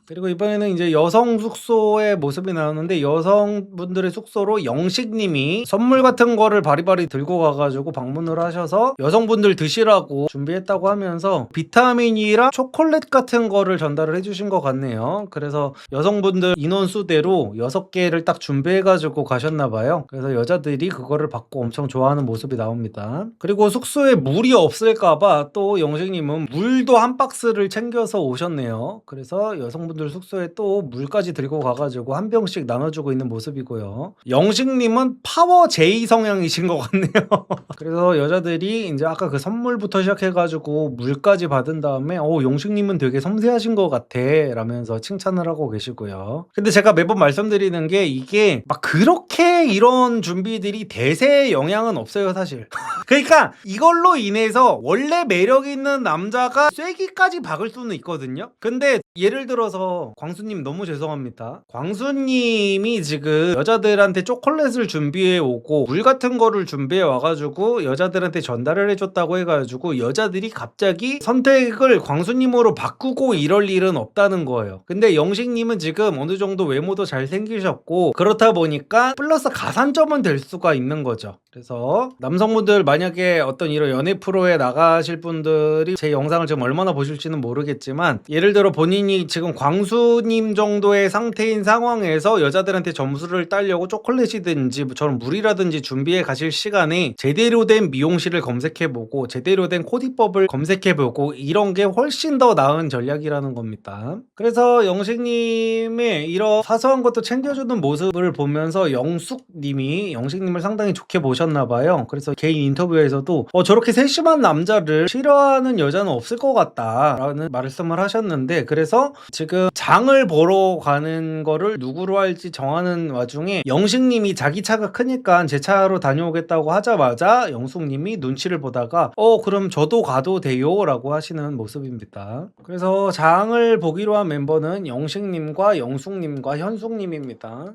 그리고 이번에는 이제 여성 숙소의 모습이 나오는데 여성분들의 숙소로 영식님이 선물 같은 거를 바리바리 들고 가가지고 방문을 하셔서 여성분들 드시라고 준비했다고 하면서 비타민이랑 초콜릿 같은 거를 전달을 해주신 것 같네요. 그래서 여성분들 인원수대로 6개를 딱 준비해가지고 가셨나봐요. 그래서 여자들이 그거를 받고 엄청 좋아하는 모습이 나옵니다. 그리고 숙소에 물이 없을까봐 또 영식님은 물도 한 박스를 챙겨서 오셨네요. 그래서 여성분들 숙소에 또 물까지 들고 가가지고 한 병씩 나눠주고 있는 모습이고요. 영식님은 파워 J 성향이신 것 같네요. 그래서 여자들이 이제 아까 그 선물부터 시작해가지고 물까지 받은 다음에 영식님은 되게 섬세하신 것 같아 라면서 칭찬을 하고 계시고요. 근데 제가 매번 말씀드리는 게 이게 막 그렇게 이런 준비들이 대세에 영향은 없어요 사실. 그러니까 이걸로 인해서 원래 매력 있는 남자가 쐐기까지 박을 수는 있거든요. 근데 예를 들어서 광수님 너무 죄송합니다. 광수님이 지금 여자들한테 초콜릿을 준비해 오고 물 같은 거를 준비해 와가지고 여자들한테 전달을 해줬다고 해가지고 여자들이 갑자기 선택을 광수님으로 바꾸고 이럴 일은 없다는 거예요. 근데 영식님은 지금 어느 정도 외모도 잘생기셨고 그렇다 보니까 플러스 가산점은 될 수가 있는 거죠. 그래서 남성분들 만약에 어떤 이런 연애 프로에 나가실 분들이 제 영상을 지금 얼마나 보실지는 모르겠지만 예를 들어 본인이 지금 광수님 정도의 상태인 상황에서 여자들한테 점수를 따려고 초콜릿이든지 저런 물이라든지 준비해 가실 시간에 제대로 된 미용실을 검색해보고 제대로 된 코디법을 검색해보고 이런 게 훨씬 더 나은 전략이라는 겁니다. 그래서 영식님의 이런 사소한 것도 챙겨주는 모습을 보면서 영식님을 상당히 좋게 보셨나봐요. 그래서 개인 인터뷰에서도 저렇게 세심한 남자를 싫어하는 여자는 없을 것 같다 라는 말씀을 하셨는데, 그래서 지금 장을 보러 가는 거를 누구로 할지 정하는 와중에 영식님이 자기 차가 크니까 제 차로 다녀오겠다고 하자마자 영숙님이 눈치를 보다가 그럼 저도 가도 돼요 라고 하시는 모습입니다. 그래서 장을 보기로 한 멤버는 영식님과 영숙님과 현숙님입니다.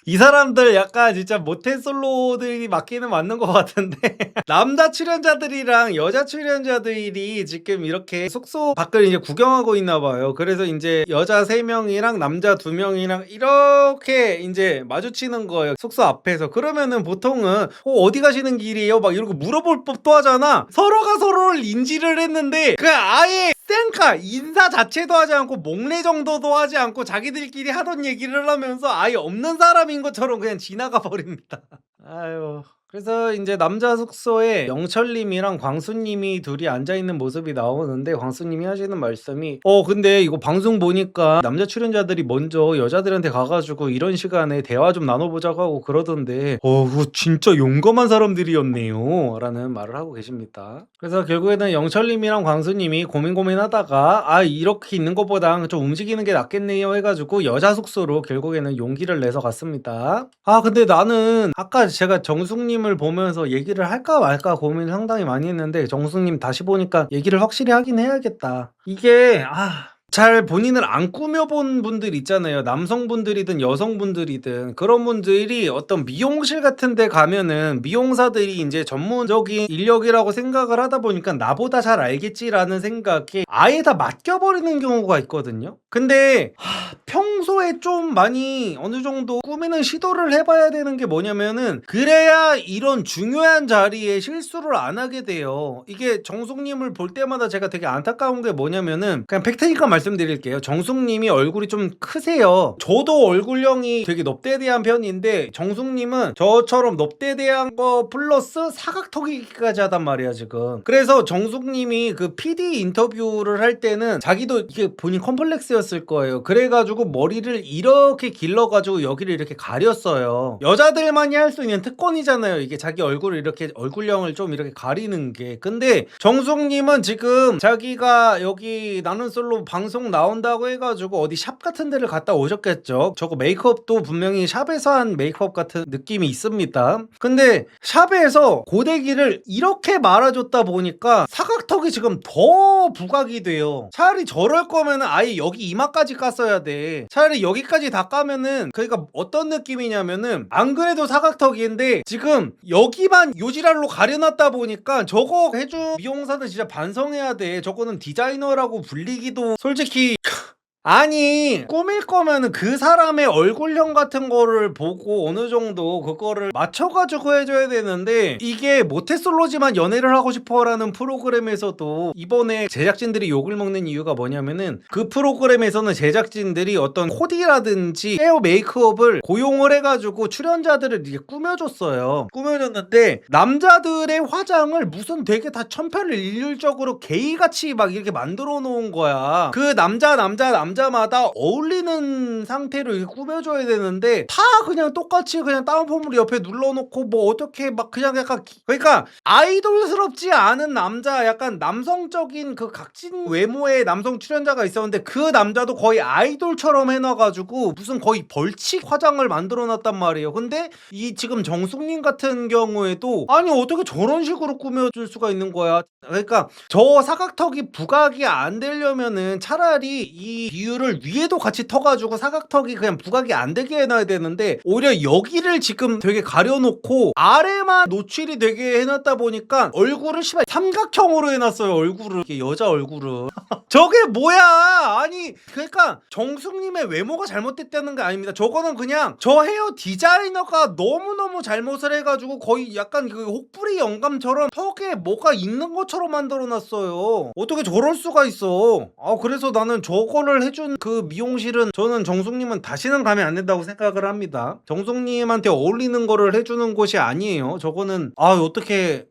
이 사람들 약간 진짜 모태솔로들이 맞기는 맞는 것 같은데 남자 출연자들이랑 여자 출연자들이 지금 이렇게 숙소 밖을 이제 구경하고 있나 봐요. 그래서 이제 여자 3명이랑 남자 2명이랑 이렇게 이제 마주치는 거예요, 숙소 앞에서. 그러면은 보통은 어디 가시는 길이에요? 막 이러고 물어볼 법도 하잖아. 서로가 서로를 인지를 했는데 그 아예 쌩까 인사 자체도 하지 않고 목례 정도도 하지 않고 자기들끼리 하던 얘기를 하면서 아예 없는 사람인 것처럼 그냥 지나가 버립니다. 아유. 그래서 이제 남자 숙소에 영철님이랑 광수님이 둘이 앉아있는 모습이 나오는데 광수님이 하시는 말씀이 근데 이거 방송 보니까 남자 출연자들이 먼저 여자들한테 가가지고 이런 시간에 대화 좀 나눠보자고 하고 그러던데 그거 진짜 용감한 사람들이었네요 라는 말을 하고 계십니다. 그래서 결국에는 영철님이랑 광수님이 고민하다가 이렇게 있는 것보다 좀 움직이는 게 낫겠네요 해가지고 여자 숙소로 결국에는 용기를 내서 갔습니다. 근데 나는 아까 제가 정숙님을 보면서 얘기를 할까 말까 고민을 상당히 많이 했는데 정숙님 다시 보니까 얘기를 확실히 하긴 해야겠다. 이게 잘 본인을 안 꾸며본 분들 있잖아요. 남성분들이든 여성분들이든 그런 분들이 어떤 미용실 같은 데 가면은 미용사들이 이제 전문적인 인력이라고 생각을 하다 보니까 나보다 잘 알겠지라는 생각에 아예 다 맡겨버리는 경우가 있거든요. 근데 평소에 좀 많이 어느 정도 꾸미는 시도를 해봐야 되는 게 뭐냐면은 그래야 이런 중요한 자리에 실수를 안 하게 돼요. 이게 정숙님을 볼 때마다 제가 되게 안타까운 게 뭐냐면은 그냥 팩트니까 말씀드릴게요. 정숙님이 얼굴이 좀 크세요. 저도 얼굴형이 되게 넙대대한 편인데 정숙님은 저처럼 넙대대한 거 플러스 사각턱이기까지 하단 말이야 지금. 그래서 정숙님이 그 PD 인터뷰를 할 때는 자기도 이게 본인 컴플렉스였을 거예요. 그래가지고 머리를 이렇게 길러가지고 여기를 이렇게 가렸어요. 여자들만이 할 수 있는 특권이잖아요. 이게 자기 얼굴을 이렇게 얼굴형을 좀 이렇게 가리는 게. 근데 정숙님은 지금 자기가 여기 나는 솔로 방송 나온다고 해가지고 어디 샵 같은 데를 갔다 오셨겠죠. 저거 메이크업도 분명히 샵에서 한 메이크업 같은 느낌이 있습니다. 근데 샵에서 고데기를 이렇게 말아줬다 보니까 사각턱이 지금 더 부각이 돼요. 차라리 저럴 거면은 아예 여기 이마까지 깠어야 돼. 차라리 여기까지 다 까면은 그러니까 어떤 느낌이냐면은 안 그래도 사각턱인데 지금 여기만 요지랄로 가려놨다 보니까 저거 해준 미용사는 진짜 반성해야 돼. 저거는 디자이너라고 불리기도 솔직히 아니 꾸밀 거면은 그 사람의 얼굴형 같은 거를 보고 어느 정도 그거를 맞춰가지고 해줘야 되는데 이게 모태솔로지만 연애를 하고 싶어라는 프로그램에서도 이번에 제작진들이 욕을 먹는 이유가 뭐냐면은 그 프로그램에서는 제작진들이 어떤 코디라든지 헤어 메이크업을 고용을 해가지고 출연자들을 이렇게 꾸며줬어요. 꾸며줬는데 남자들의 화장을 무슨 되게 다 천편일률적으로 게이같이 막 이렇게 만들어 놓은 거야. 그 남자마다 어울리는 상태로 이렇게 꾸며줘야 되는데 다 그냥 똑같이 그냥 다운펌을 옆에 눌러놓고 뭐 어떻게 막 그냥 약간 그러니까 아이돌스럽지 않은 남자 약간 남성적인 그 각진 외모의 남성 출연자가 있었는데 그 남자도 거의 아이돌처럼 해놔가지고 무슨 거의 벌칙 화장을 만들어놨단 말이에요. 근데 이 지금 정숙님 같은 경우에도 아니 어떻게 저런 식으로 꾸며줄 수가 있는 거야. 그러니까 저 사각턱이 부각이 안 되려면은 차라리 이 비율을 위에도 같이 터가지고 사각턱이 그냥 부각이 안 되게 해놔야 되는데 오히려 여기를 지금 되게 가려놓고 아래만 노출이 되게 해놨다 보니까 얼굴을 씨발 삼각형으로 해놨어요. 얼굴을 이렇게 여자 얼굴을 저게 뭐야. 아니 그러니까 정숙님의 외모가 잘못됐다는 게 아닙니다. 저거는 그냥 저 헤어 디자이너가 너무너무 잘못을 해가지고 거의 약간 그 혹부리 영감처럼 턱에 뭐가 있는 것처럼 만들어놨어요. 어떻게 저럴 수가 있어. 그래서 나는 저거를 해준 그 미용실은 저는 정숙님은 다시는 가면 안 된다고 생각을 합니다. 정숙님한테 어울리는 거를 해주는 곳이 아니에요. 저거는 어떻게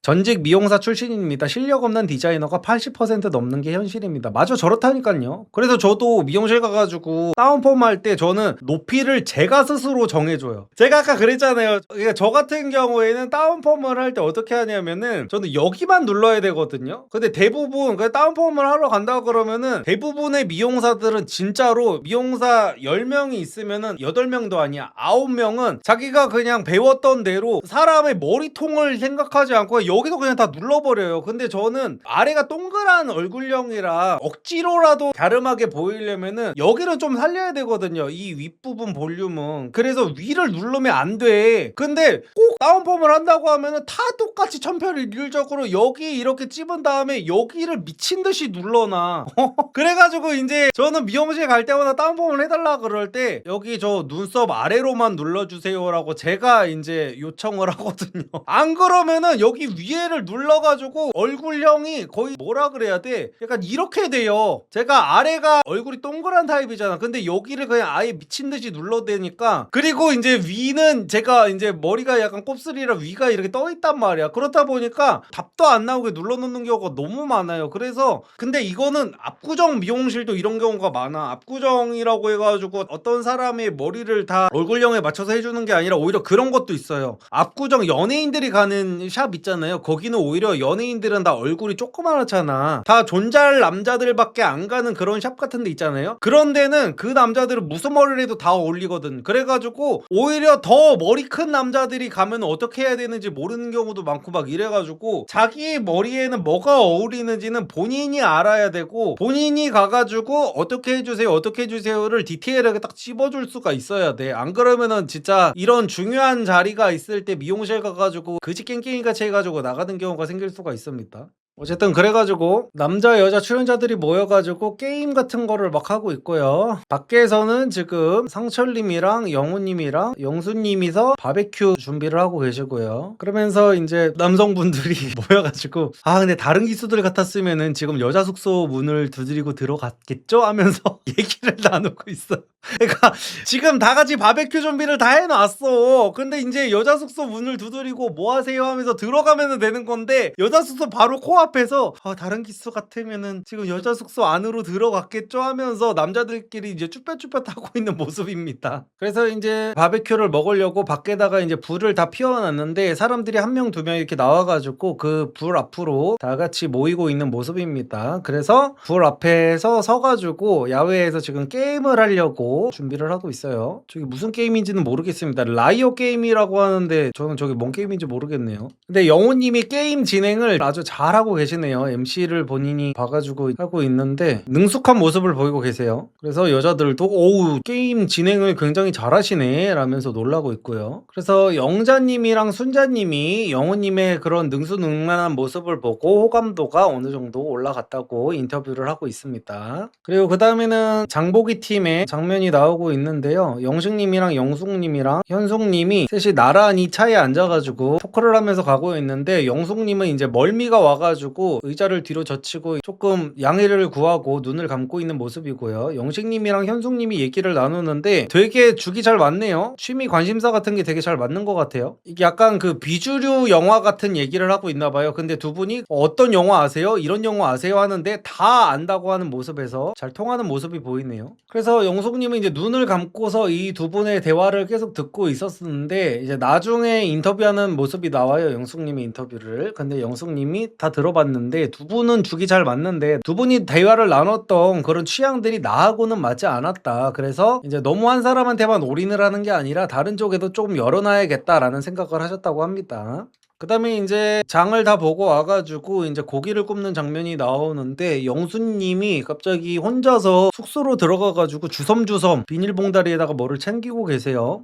전직 미용사 출신입니다. 실력 없는 디자이너가 80% 넘는 게 현실입니다. 맞아 저렇다니까요. 그래서 저도 미용실 가가지고 다운펌 할 때 저는 높이를 제가 스스로 정해줘요. 제가 아까 그랬잖아요. 그러니까 저 같은 경우에는 다운펌을 할 때 어떻게 하냐면은 저는 여기만 눌러야 되거든요. 근데 대부분 다운펌을 하러 간다 그러면은 대부분의 미용사들은 진짜로 미용사 10명이 있으면은 8명도 아니야 9명은 자기가 그냥 배웠던 대로 사람의 머리통을 생각하지 않고 여기도 그냥 다 눌러버려요. 근데 저는 아래가 동그란 얼굴형이라 억지로라도 갸름하게 보이려면은 여기를 좀 살려야 되거든요. 이 윗부분 볼륨은. 그래서 위를 누르면 안 돼. 근데 꼭 다운펌을 한다고 하면은 다 똑같이 천편일률적으로 여기 이렇게 찝은 다음에 여기를 미친 듯이 눌러놔. 그래가지고 이제 저는 미용실 갈 때마다 다운펌을 해달라 그럴 때 여기 저 눈썹 아래로만 눌러주세요라고 제가 이제 요청을 하거든요. 안 그러면은 여기 위에를 눌러가지고 얼굴형이 거의 뭐라 그래야 돼? 약간 이렇게 돼요. 제가 아래가 얼굴이 동그란 타입이잖아. 근데 여기를 그냥 아예 미친듯이 눌러대니까, 그리고 이제 위는 제가 이제 머리가 약간 곱슬이라 위가 이렇게 떠있단 말이야. 그렇다 보니까 답도 안 나오게 눌러놓는 경우가 너무 많아요. 그래서 근데 이거는 압구정 미용실도 이런 경우가 많아. 압구정이라고 해가지고 어떤 사람의 머리를 다 얼굴형에 맞춰서 해주는 게 아니라 오히려 그런 것도 있어요. 압구정 연예인들이 가는 샵 있잖아요. 거기는 오히려 연예인들은 다 얼굴이 조그맣잖아. 다 존잘 남자들밖에 안 가는 그런 샵 같은 데 있잖아요. 그런 데는 그 남자들은 무슨 머리를 해도 다 어울리거든. 그래가지고 오히려 더 머리 큰 남자들이 가면 어떻게 해야 되는지 모르는 경우도 많고 막 이래가지고 자기 머리에는 뭐가 어울리는지는 본인이 알아야 되고, 본인이 가가지고 어떻게 해주세요 어떻게 해주세요를 디테일하게 딱 찝어줄 수가 있어야 돼. 안 그러면은 진짜 이런 중요한 자리가 있을 때 미용실 가가지고 그지 깽깽이같이 해가지고 나가는 경우가 생길 수가 있습니다. 어쨌든 그래가지고 남자 여자 출연자들이 모여가지고 게임 같은 거를 막 하고 있고요. 밖에서는 지금 상철님이랑 영우님이랑 영수님이서 바베큐 준비를 하고 계시고요. 그러면서 이제 남성분들이 모여가지고 근데 다른 기수들 같았으면은 지금 여자 숙소 문을 두드리고 들어갔겠죠? 하면서 얘기를 나누고 있어. 그러니까 지금 다 같이 바베큐 준비를 다 해놨어. 근데 이제 여자 숙소 문을 두드리고 뭐 하세요 하면서 들어가면 되는 건데, 여자 숙소 바로 코앞에서 다른 기수 같으면은 지금 여자 숙소 안으로 들어갔겠죠 하면서 남자들끼리 이제 쭈뼛쭈뼛 하고 있는 모습입니다. 그래서 이제 바베큐를 먹으려고 밖에다가 이제 불을 다 피워놨는데 사람들이 한 명 두 명 이렇게 나와가지고 그 불 앞으로 다 같이 모이고 있는 모습입니다. 그래서 불 앞에서 서가지고 야외에서 지금 게임을 하려고 준비를 하고 있어요. 저기 무슨 게임인지는 모르겠습니다. 라이오 게임이라고 하는데 저는 저게 뭔 게임인지 모르겠네요. 근데 영호님이 게임 진행을 아주 잘하고 계시네요. MC를 본인이 봐가지고 하고 있는데 능숙한 모습을 보이고 계세요. 그래서 여자들도 오우 게임 진행을 굉장히 잘하시네 라면서 놀라고 있고요. 그래서 영자님이랑 순자님이 영호님의 그런 능수능란한 모습을 보고 호감도가 어느 정도 올라갔다고 인터뷰를 하고 있습니다. 그리고 그 다음에는 장보기 팀의 장면이 나오고 있는데요. 영식님이랑 영숙님이랑 현숙님이 셋이 나란히 차에 앉아가지고 토크를 하면서 가고 있는데, 영숙님은 이제 멀미가 와가지고 의자를 뒤로 젖히고 조금 양해를 구하고 눈을 감고 있는 모습이고요. 영식님이랑 현숙님이 얘기를 나누는데 되게 죽이 잘 맞네요. 취미 관심사 같은 게 되게 잘 맞는 것 같아요. 이게 약간 그 비주류 영화 같은 얘기를 하고 있나 봐요. 근데 두 분이 어떤 영화 아세요? 이런 영화 아세요? 하는데 다 안다고 하는 모습에서 잘 통하는 모습이 보이네요. 그래서 영숙님은 이제 눈을 감고서 이 두 분의 대화를 계속 듣고 있었는데, 이제 나중에 인터뷰하는 모습이 나와요. 영숙님의 인터뷰를. 근데 영숙님이 다 들어봤는데 두 분은 죽이 잘 맞는데 두 분이 대화를 나눴던 그런 취향들이 나하고는 맞지 않았다. 그래서 이제 너무 한 사람한테만 올인을 하는 게 아니라 다른 쪽에도 조금 열어놔야겠다라는 생각을 하셨다고 합니다. 그 다음에 이제 장을 다 보고 와가지고 이제 고기를 굽는 장면이 나오는데, 영수님이 갑자기 혼자서 숙소로 들어가가지고 주섬주섬 비닐봉다리에다가 뭐를 챙기고 계세요.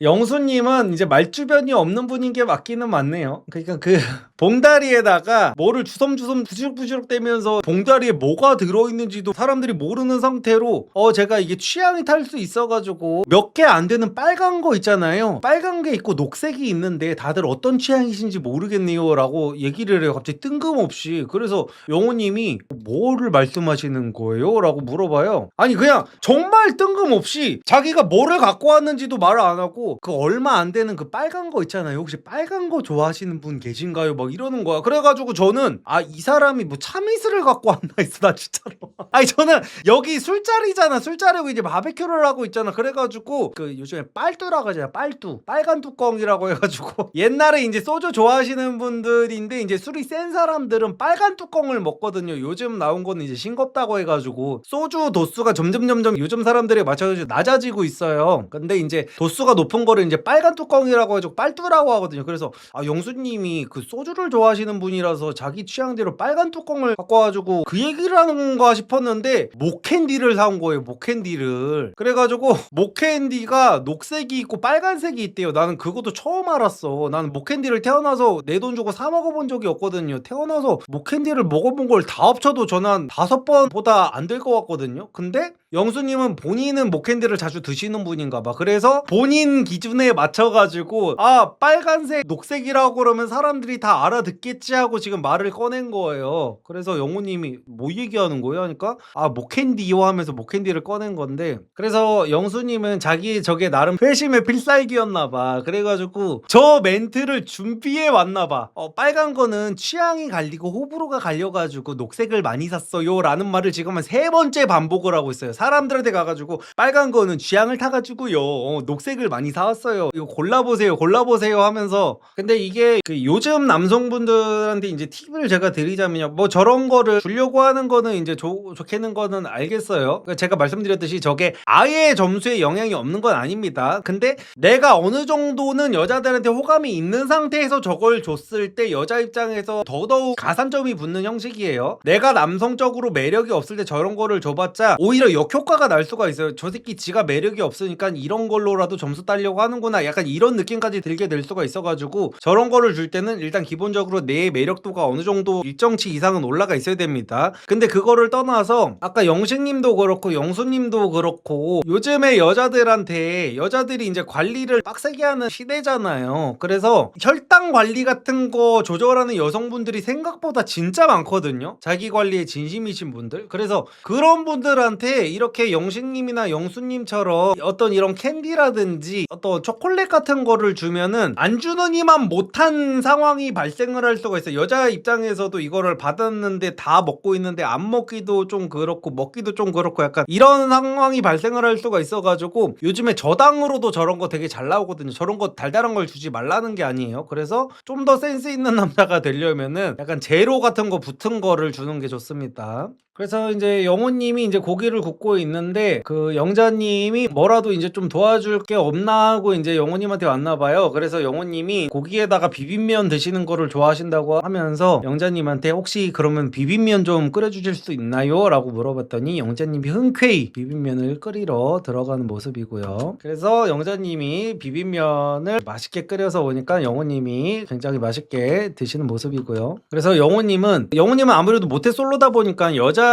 영수님은 이제 말주변이 없는 분인 게 맞기는 맞네요. 그러니까 그 봉다리에다가 뭐를 주섬주섬 부시럭부시럭 대면서 봉다리에 뭐가 들어있는지도 사람들이 모르는 상태로 제가 이게 취향이 탈 수 있어가지고 몇 개 안 되는 빨간 거 있잖아요. 빨간 게 있고 녹색이 있는데 다들 어떤 취향이신지 모르겠네요 라고 얘기를 해요. 갑자기 뜬금없이. 그래서 영호님이 뭐를 말씀하시는 거예요? 라고 물어봐요. 아니 그냥 정말 뜬금없이 자기가 뭐를 갖고 왔는지도 말을 안 하고 그 얼마 안 되는 그 빨간 거 있잖아요. 혹시 빨간 거 좋아하시는 분 계신가요? 막 이러는 거야. 그래가지고 저는 이 사람이 뭐 참이슬을 갖고 왔나 했어. 나 진짜로. 아니 저는 여기 술자리잖아. 술자리고 이제 바베큐를 하고 있잖아. 그래가지고 그 요즘에 빨뚜라고 하잖아. 빨뚜. 빨간 뚜껑이라고 해가지고 옛날에 이제 소주 좋아하시는 분들인데 이제 술이 센 사람들은 빨간 뚜껑을 먹거든요. 요즘 나온 거는 이제 싱겁다고 해가지고 소주 도수가 점점 요즘 사람들에 맞춰서 낮아지고 있어요. 근데 이제 도수가 높은 거를 이제 빨간 뚜껑이라고 해가지고 빨뚜라고 하거든요. 그래서 영수님이 그 소주를 좋아하시는 분이라서 자기 취향대로 빨간 뚜껑을 갖고 와가지고 그 얘기를 하는 건가 싶었는데 목캔디를 사온 거예요. 목캔디를. 그래가지고 목캔디가 녹색이 있고 빨간색이 있대요. 나는 그것도 처음 알았어. 나는 목캔디를 태어나서 내 돈 주고 사 먹어본 적이 없거든요. 태어나서 목캔디를 먹어본 걸 다 합쳐도 저는 한 5번보다 안 될 것 같거든요. 근데 영수님은 본인은 목캔디를 자주 드시는 분인가 봐. 그래서 본인 기준에 맞춰가지고 아 빨간색 녹색이라고 그러면 사람들이 다 알아듣겠지 하고 지금 말을 꺼낸 거예요. 그래서 영호님이 뭐 얘기하는 거예요 하니까 아 목캔디요 하면서 목캔디를 꺼낸 건데, 그래서 영수님은 자기 저게 나름 회심의 필살기였나봐. 그래가지고 저 멘트를 준비해 왔나봐. 빨간 거는 취향이 갈리고 호불호가 갈려가지고 녹색을 많이 샀어요 라는 말을 지금 한 3번째 반복을 하고 있어요. 사람들한테 가가지고 빨간 거는 취향을 타가지고요 녹색을 많이 사왔어요, 이거 골라보세요 하면서. 근데 이게 그 요즘 남성분들한테 이제 팁을 제가 드리자면요, 뭐 저런 거를 주려고 하는 거는 이제 좋게는 거는 알겠어요. 그러니까 제가 말씀드렸듯이 저게 아예 점수에 영향이 없는 건 아닙니다. 근데 내가 어느 정도는 여자들한테 호감이 있는 상태에서 저걸 줬을 때 여자 입장에서 더더욱 가산점이 붙는 형식이에요. 내가 남성적으로 매력이 없을 때 저런 거를 줘봤자 오히려 역효과가 날 수가 있어요. 저 새끼 지가 매력이 없으니까 이런 걸로라도 점수 따려고 하는구나, 약간 이런 느낌까지 들게 될 수가 있어가지고 저런 거를 줄 때는 일단 기본적으로 내 매력도가 어느 정도 일정치 이상은 올라가 있어야 됩니다. 근데 그거를 떠나서 아까 영식님도 그렇고 영수님도 그렇고 요즘에 여자들이 이제 관리를 빡세게 하는 시대잖아요. 그래서 혈당 관리 같은 거 조절하는 여성분들이 생각보다 진짜 많거든요, 자기 관리에 진심이신 분들. 그래서 그런 분들한테 이렇게 영식님이나 영수님처럼 어떤 이런 캔디라든지 어떤 초콜릿 같은 거를 주면은 안 주는 이만 못한 상황이 발생을 할 수가 있어요. 여자 입장에서도 이거를 받았는데 다 먹고 있는데 안 먹기도 좀 그렇고 먹기도 좀 그렇고 약간 이런 상황이 발생을 할 수가 있어가지고 요즘에 저당으로도 저런 거 되게 잘 나오거든요. 저런 거 달달한 걸 주지 말라는 게 아니에요. 그래서 좀 더 센스 있는 남자가 되려면은 약간 제로 같은 거 붙은 거를 주는 게 좋습니다. 그래서 이제 영호님이 이제 고기를 굽고 있는데 그 영자님이 뭐라도 이제 좀 도와줄 게 없나 하고 이제 영호님한테 왔나봐요. 그래서 영호님이 고기에다가 비빔면 드시는 거를 좋아하신다고 하면서 영자님한테 혹시 그러면 비빔면 좀 끓여주실 수 있나요? 라고 물어봤더니 영자님이 흔쾌히 비빔면을 끓이러 들어가는 모습이고요. 그래서 영자님이 비빔면을 맛있게 끓여서 오니까 영호님이 굉장히 맛있게 드시는 모습이고요. 그래서 영호님은 아무래도 모태솔로다 보니까 여자한테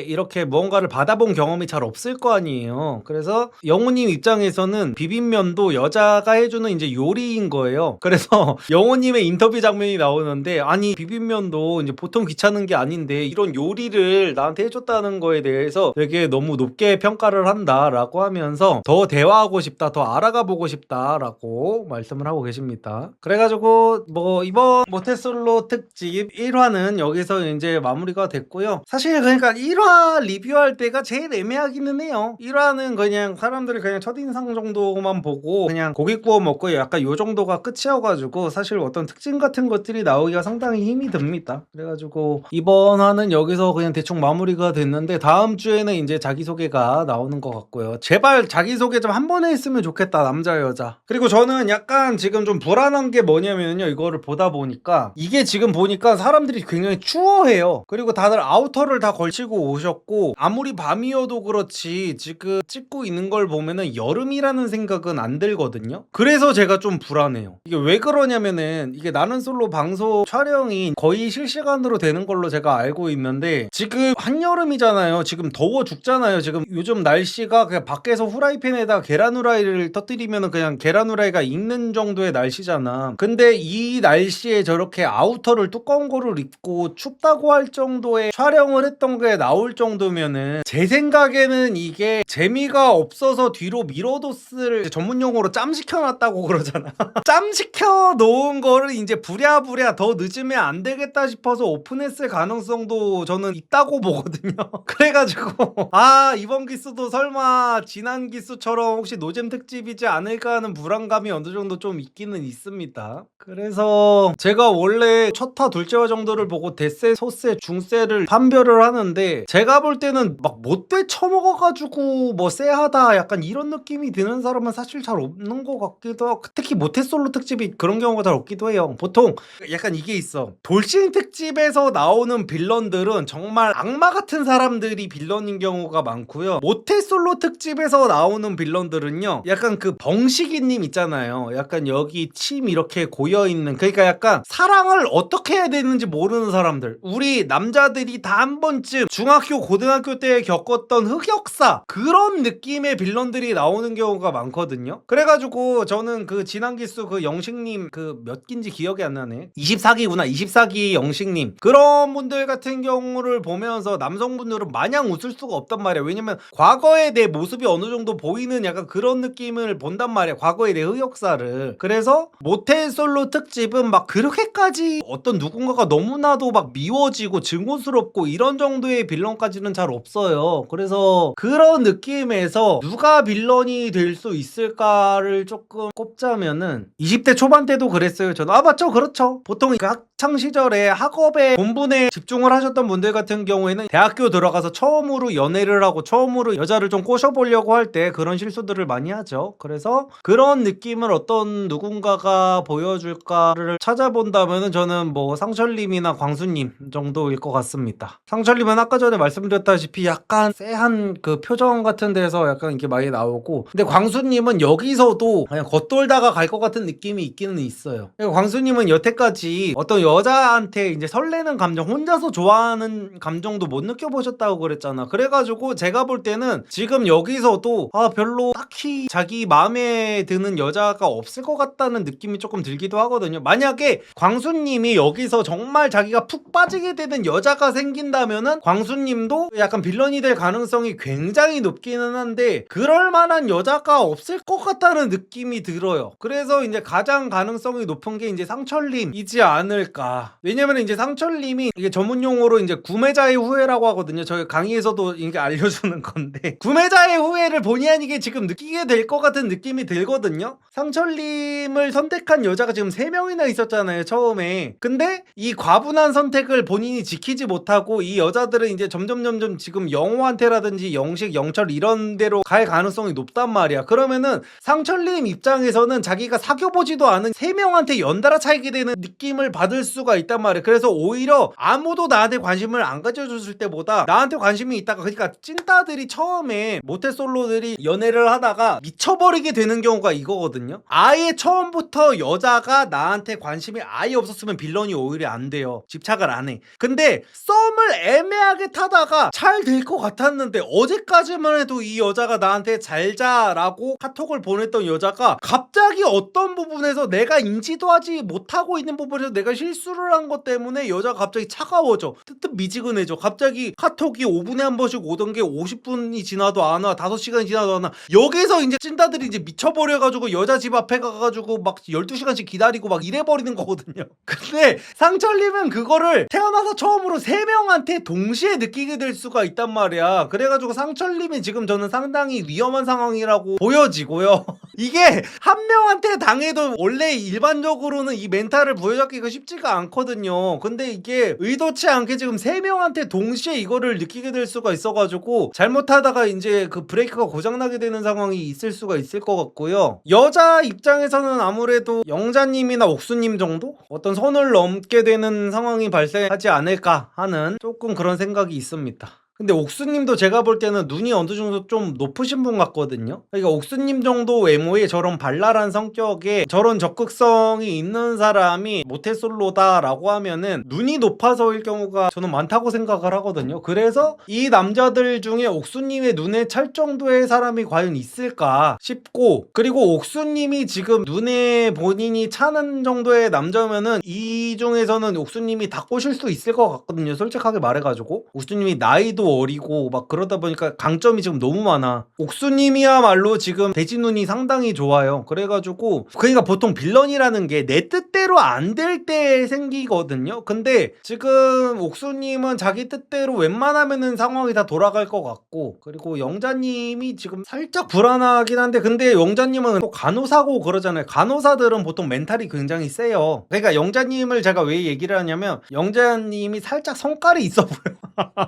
이렇게 뭔가를 받아본 경험이 잘 없을 거 아니에요. 그래서 영호님 입장에서는 비빔면도 여자가 해주는 이제 요리인 거예요. 그래서 영호님의 인터뷰 장면이 나오는데 아니 비빔면도 이제 보통 귀찮은 게 아닌데 이런 요리를 나한테 해줬다는 거에 대해서 되게 너무 높게 평가를 한다라고 하면서 더 대화하고 싶다, 더 알아가 보고 싶다라고 말씀을 하고 계십니다. 그래가지고 뭐 이번 모태솔로 특집 1화는 여기서 이제 마무리가 됐고요. 사실 그러니까 1화 리뷰할 때가 제일 애매하기는 해요. 1화는 그냥 사람들이 그냥 첫인상 정도만 보고 그냥 고기 구워 먹고 약간 요 정도가 끝이어가지고 사실 어떤 특징 같은 것들이 나오기가 상당히 힘이 듭니다. 그래가지고 이번 화는 여기서 그냥 대충 마무리가 됐는데 다음 주에는 이제 자기소개가 나오는 것 같고요. 제발 자기소개 좀 한 번에 했으면 좋겠다, 남자 여자. 그리고 저는 약간 지금 좀 불안한 게 뭐냐면요, 이거를 보다 보니까 이게 지금 보니까 사람들이 굉장히 추워해요. 그리고 다들 아우터를 다 걸치고 오셨고 아무리 밤이어도 그렇지 지금 찍고 있는 걸 보면은 여름이라는 생각은 안 들거든요. 그래서 제가 좀 불안해요. 이게 왜 그러냐면은 이게 나는 솔로 방송 촬영이 거의 실시간으로 되는 걸로 제가 알고 있는데 지금 한여름이잖아요. 지금 더워 죽잖아요. 지금 요즘 날씨가 그냥 밖에서 후라이팬에다 계란 후라이를 터뜨리면은 그냥 계란 후라이가 익는 정도의 날씨잖아. 근데 이 날씨에 저렇게 아우터를 두꺼운 거를 입고 춥다고 할 정도의 촬영을 했던 게 나올 정도면은 제 생각에는 이게 재미가 없어서 뒤로 미뤄뒀을, 전문 용어로 짬시켜 놨다고 그러잖아. 짬시켜 놓은 거를 이제 부랴부랴 더 늦으면 안 되겠다 싶어서 오픈했을 가능성도 저는 있다고 보거든요. 그래가지고 아 이번 기수도 설마 지난 기수처럼 혹시 노잼 특집이지 않을까 하는 불안감이 어느 정도 좀 있기는 있습니다. 그래서 제가 원래 첫화 둘째화 정도를 보고 대세, 소세, 중세를 판별을 하는데 제가 볼 때는 막 못돼 처먹어가지고 뭐 쎄하다 약간 이런 느낌이 드는 사람은 사실 잘 없는 것 같기도 하고, 특히 모태솔로 특집이 그런 경우가 잘 없기도 해요. 보통 약간 이게 있어. 돌싱 특집에서 나오는 빌런들은 정말 악마 같은 사람들이 빌런인 경우가 많고요. 모태솔로 특집에서 나오는 빌런들은요 약간 그 벙식이님 있잖아요. 약간 여기 침 이렇게 고여있는, 그러니까 약간 사랑을 어떻게 해야 되는지 모르는 사람들, 우리 남자들이 다 한 번쯤 중학교 고등학교 때 겪었던 흑역사 그런 느낌의 빌런들이 나오는 경우가 많거든요. 그래가지고 저는 그 지난 기수 그 영식님 그 몇 기인지 기억이 안 나네. 24기구나. 24기 영식님 그런 분들 같은 경우를 보면서 남성분들은 마냥 웃을 수가 없단 말이야. 왜냐면 과거의 내 모습이 어느 정도 보이는 약간 그런 느낌을 본단 말이야. 과거의 내 흑역사를. 그래서 모태솔로 특집은 막 그렇게까지 어떤 누군가가 너무나도 막 미워지고 증오스럽고 이런 정도의 빌런까지는 잘 없어요. 그래서 그런 느낌에서 누가 빌런이 될 수 있을까를 조금 꼽자면은 20대 초반 때도 그랬어요. 저는 맞죠, 그렇죠. 보통 그 학창 시절에 학업에 본분에 집중을 하셨던 분들 같은 경우에는 대학교 들어가서 처음으로 연애를 하고 처음으로 여자를 좀 꼬셔보려고 할 때 그런 실수들을 많이 하죠. 그래서 그런 느낌을 어떤 누군가가 보여줄까를 찾아본다면은 저는 뭐 상철님이나 광수님 정도일 것 같습니다. 상철님은 아까 전에 말씀드렸다시피 약간 쎄한 그 표정 같은 데서 약간 이렇게 많이 나오고, 근데 광수님은 여기서도 그냥 겉돌다가 갈 것 같은 느낌이 있기는 있어요. 광수님은 여태까지 어떤 여자한테 이제 설레는 감정, 혼자서 좋아하는 감정도 못 느껴보셨다고 그랬잖아. 그래가지고 제가 볼 때는 지금 여기서도 별로 딱히 자기 마음에 드는 여자가 없을 것 같다는 느낌이 조금 들기도 하거든요. 만약에 광수님이 여기서 정말 자기가 푹 빠지게 되는 여자가 생긴다면은 광수님도 약간 빌런이 될 가능성이 굉장히 높기는 한데 그럴 만한 여자가 없을 것 같다는 느낌이 들어요. 그래서 이제 가장 가능성이 높은 게 이제 상철님이지 않을까. 왜냐면 이제 상철님이 이게 전문용어로 이제 구매자의 후회라고 하거든요. 저희 강의에서도 이게 알려주는 건데 구매자의 후회를 본의 아니게 지금 느끼게 될 것 같은 느낌이 들거든요. 상철님을 선택한 여자가 지금 3명이나 있었잖아요, 처음에. 근데 이 과분한 선택을 본인이 지키지 못하고 이 여자들은 이제 점점 지금 영호한테라든지 영식, 영철 이런 데로 갈 가능성이 높단 말이야. 그러면은 상철님 입장에서는 자기가 사귀어보지도 않은 3명한테 연달아 차이게 되는 느낌을 받을 수가 있단 말이야. 그래서 오히려 아무도 나한테 관심을 안 가져줬을 때보다 나한테 관심이 있다가, 그러니까 찐따들이 처음에 모태솔로들이 연애를 하다가 미쳐버리게 되는 경우가 이거거든요. 아예 처음부터 여자가 나한테 관심이 아예 없었으면 빌런이 오히려 안 돼요. 집착을 안 해. 근데 썸을 애매하게 타다가 잘 될 것 같았는데 어제까지만 해도 이 여자가 나한테 잘 자라고 카톡을 보냈던 여자가 갑자기 어떤 부분에서 내가 인지도 하지 못하고 있는 부분에서 내가 실수를 한 것 때문에 여자가 갑자기 차가워져. 뜨뜻미지근해져. 갑자기 카톡이 5분에 한 번씩 오던 게 50분이 지나도 안 와. 5시간이 지나도 안 와. 여기서 이제 찐따들이 이제 미쳐버려가지고 여자 집 앞에 가가지고 막 12시간씩 기다리고 막 이래버리는 거거든요. 근데 상철님은 그거를 태어나서 처음으로 3명한테 동시에 느끼게 될 수가 있단 말이야. 그래가지고 상철님이 지금 저는 상당히 위험한 상황이라고 보여지고요. 이게 한 명한테 당해도 원래 일반적으로는 이 멘탈을 부여잡기가 쉽지가 않거든요. 근데 이게 의도치 않게 지금 3명한테 동시에 이거를 느끼게 될 수가 있어가지고 잘못하다가 이제 그 브레이크가 고장나게 되는 상황이 있을 수가 있을 것 같고요. 여자 입장에서는 아무래도 영자님이나 옥수님 정도? 어떤 선을 넘게 되는 상황이 발생하지 않을까 하는 조금 그런 생각이 있습니다. 근데 옥수님도 제가 볼 때는 눈이 어느 정도 좀 높으신 분 같거든요. 그러니까 옥수님 정도 외모에 저런 발랄한 성격에 저런 적극성이 있는 사람이 모태솔로다라고 하면은 눈이 높아서일 경우가 저는 많다고 생각을 하거든요. 그래서 이 남자들 중에 옥수님의 눈에 찰 정도의 사람이 과연 있을까 싶고, 그리고 옥수님이 지금 눈에 본인이 차는 정도의 남자면은 이 중에서는 옥수님이 다 꼬실 수 있을 것 같거든요. 솔직하게 말해가지고 옥수님이 나이도 어리고 막 그러다 보니까 강점이 지금 너무 많아. 옥수님이야말로 지금 돼지눈이 상당히 좋아요. 그래가지고 그러니까 보통 빌런이라는 게 내 뜻대로 안 될 때 생기거든요. 근데 지금 옥수님은 자기 뜻대로 웬만하면은 상황이 다 돌아갈 것 같고, 그리고 영자님이 지금 살짝 불안하긴 한데, 근데 영자님은 또 간호사고 그러잖아요. 간호사들은 보통 멘탈이 굉장히 세요. 그러니까 영자님을 제가 왜 얘기를 하냐면 영자님이 살짝 성깔이 있어 보여.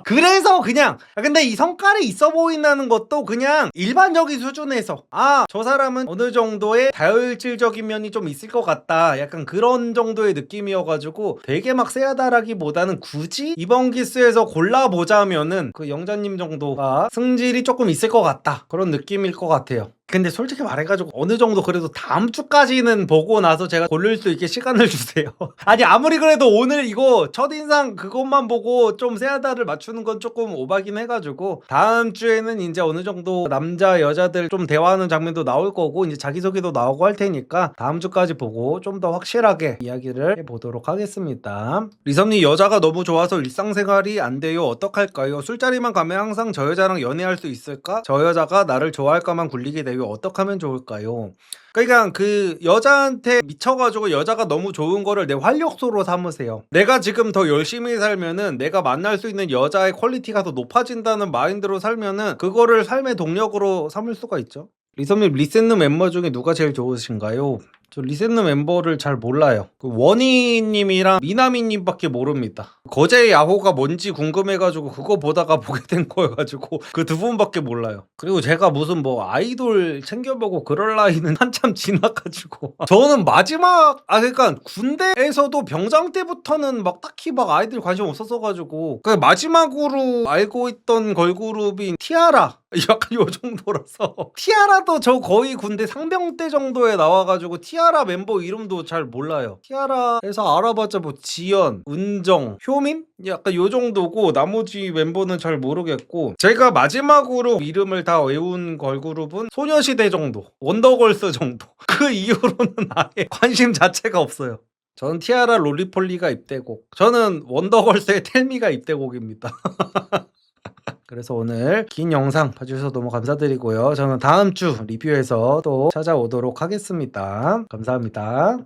그래서 그냥 근데 이 성깔이 있어 보인다는 것도 그냥 일반적인 수준에서 저 사람은 어느 정도의 다혈질적인 면이 좀 있을 것 같다, 약간 그런 정도의 느낌이어가지고 되게 막 세하다라기보다는 굳이 이번 기수에서 골라보자면은 그 영자님 정도가 승질이 조금 있을 것 같다, 그런 느낌일 것 같아요. 근데 솔직히 말해가지고 어느 정도 그래도 다음 주까지는 보고 나서 제가 돌릴 수 있게 시간을 주세요. 아니 아무리 그래도 오늘 이거 첫인상 그것만 보고 좀 세하다를 맞추는 건 조금 오바긴 해가지고 다음 주에는 이제 어느 정도 남자 여자들 좀 대화하는 장면도 나올 거고 이제 자기소개도 나오고 할 테니까 다음 주까지 보고 좀 더 확실하게 이야기를 해보도록 하겠습니다. 리섭님 여자가 너무 좋아서 일상생활이 안 돼요. 어떡할까요? 술자리만 가면 항상 저 여자랑 연애할 수 있을까? 저 여자가 나를 좋아할까만 굴리게 돼요. 어떻게 하면 좋을까요? 그러니까 그 여자한테 미쳐가지고 여자가 너무 좋은 거를 내 활력소로 삼으세요. 내가 지금 더 열심히 살면은 내가 만날 수 있는 여자의 퀄리티가 더 높아진다는 마인드로 살면은 그거를 삶의 동력으로 삼을 수가 있죠. 리썸님 리셋룸 멤버 중에 누가 제일 좋으신가요? 저 리셋룸 멤버를 잘 몰라요. 그 원희님이랑 미나미님밖에 모릅니다. 거제 야호가 뭔지 궁금해가지고 그거 보다가 보게 된 거여가지고 그 두 분밖에 몰라요. 그리고 제가 무슨 뭐 아이돌 챙겨보고 그럴 나이는 한참 지나가지고 저는 마지막 그러니까 군대에서도 병장 때부터는 막 딱히 막 아이들 관심 없었어가지고 그 마지막으로 알고 있던 걸그룹인 티아라 약간 요 정도라서 티아라도 저 거의 군대 상병 때 정도에 나와가지고 티아라 멤버 이름도 잘 몰라요. 티아라에서 알아봤자 뭐 지연, 은정, 효민? 약간 요 정도고 나머지 멤버는 잘 모르겠고 제가 마지막으로 이름을 다 외운 걸그룹은 소녀시대 정도, 원더걸스 정도 그 이후로는 아예 관심 자체가 없어요. 저는 티아라 롤리폴리가 입대곡, 저는 원더걸스의 텔미가 입대곡입니다. 그래서 오늘 긴 영상 봐주셔서 너무 감사드리고요. 저는 다음 주 리뷰에서 또 찾아오도록 하겠습니다. 감사합니다.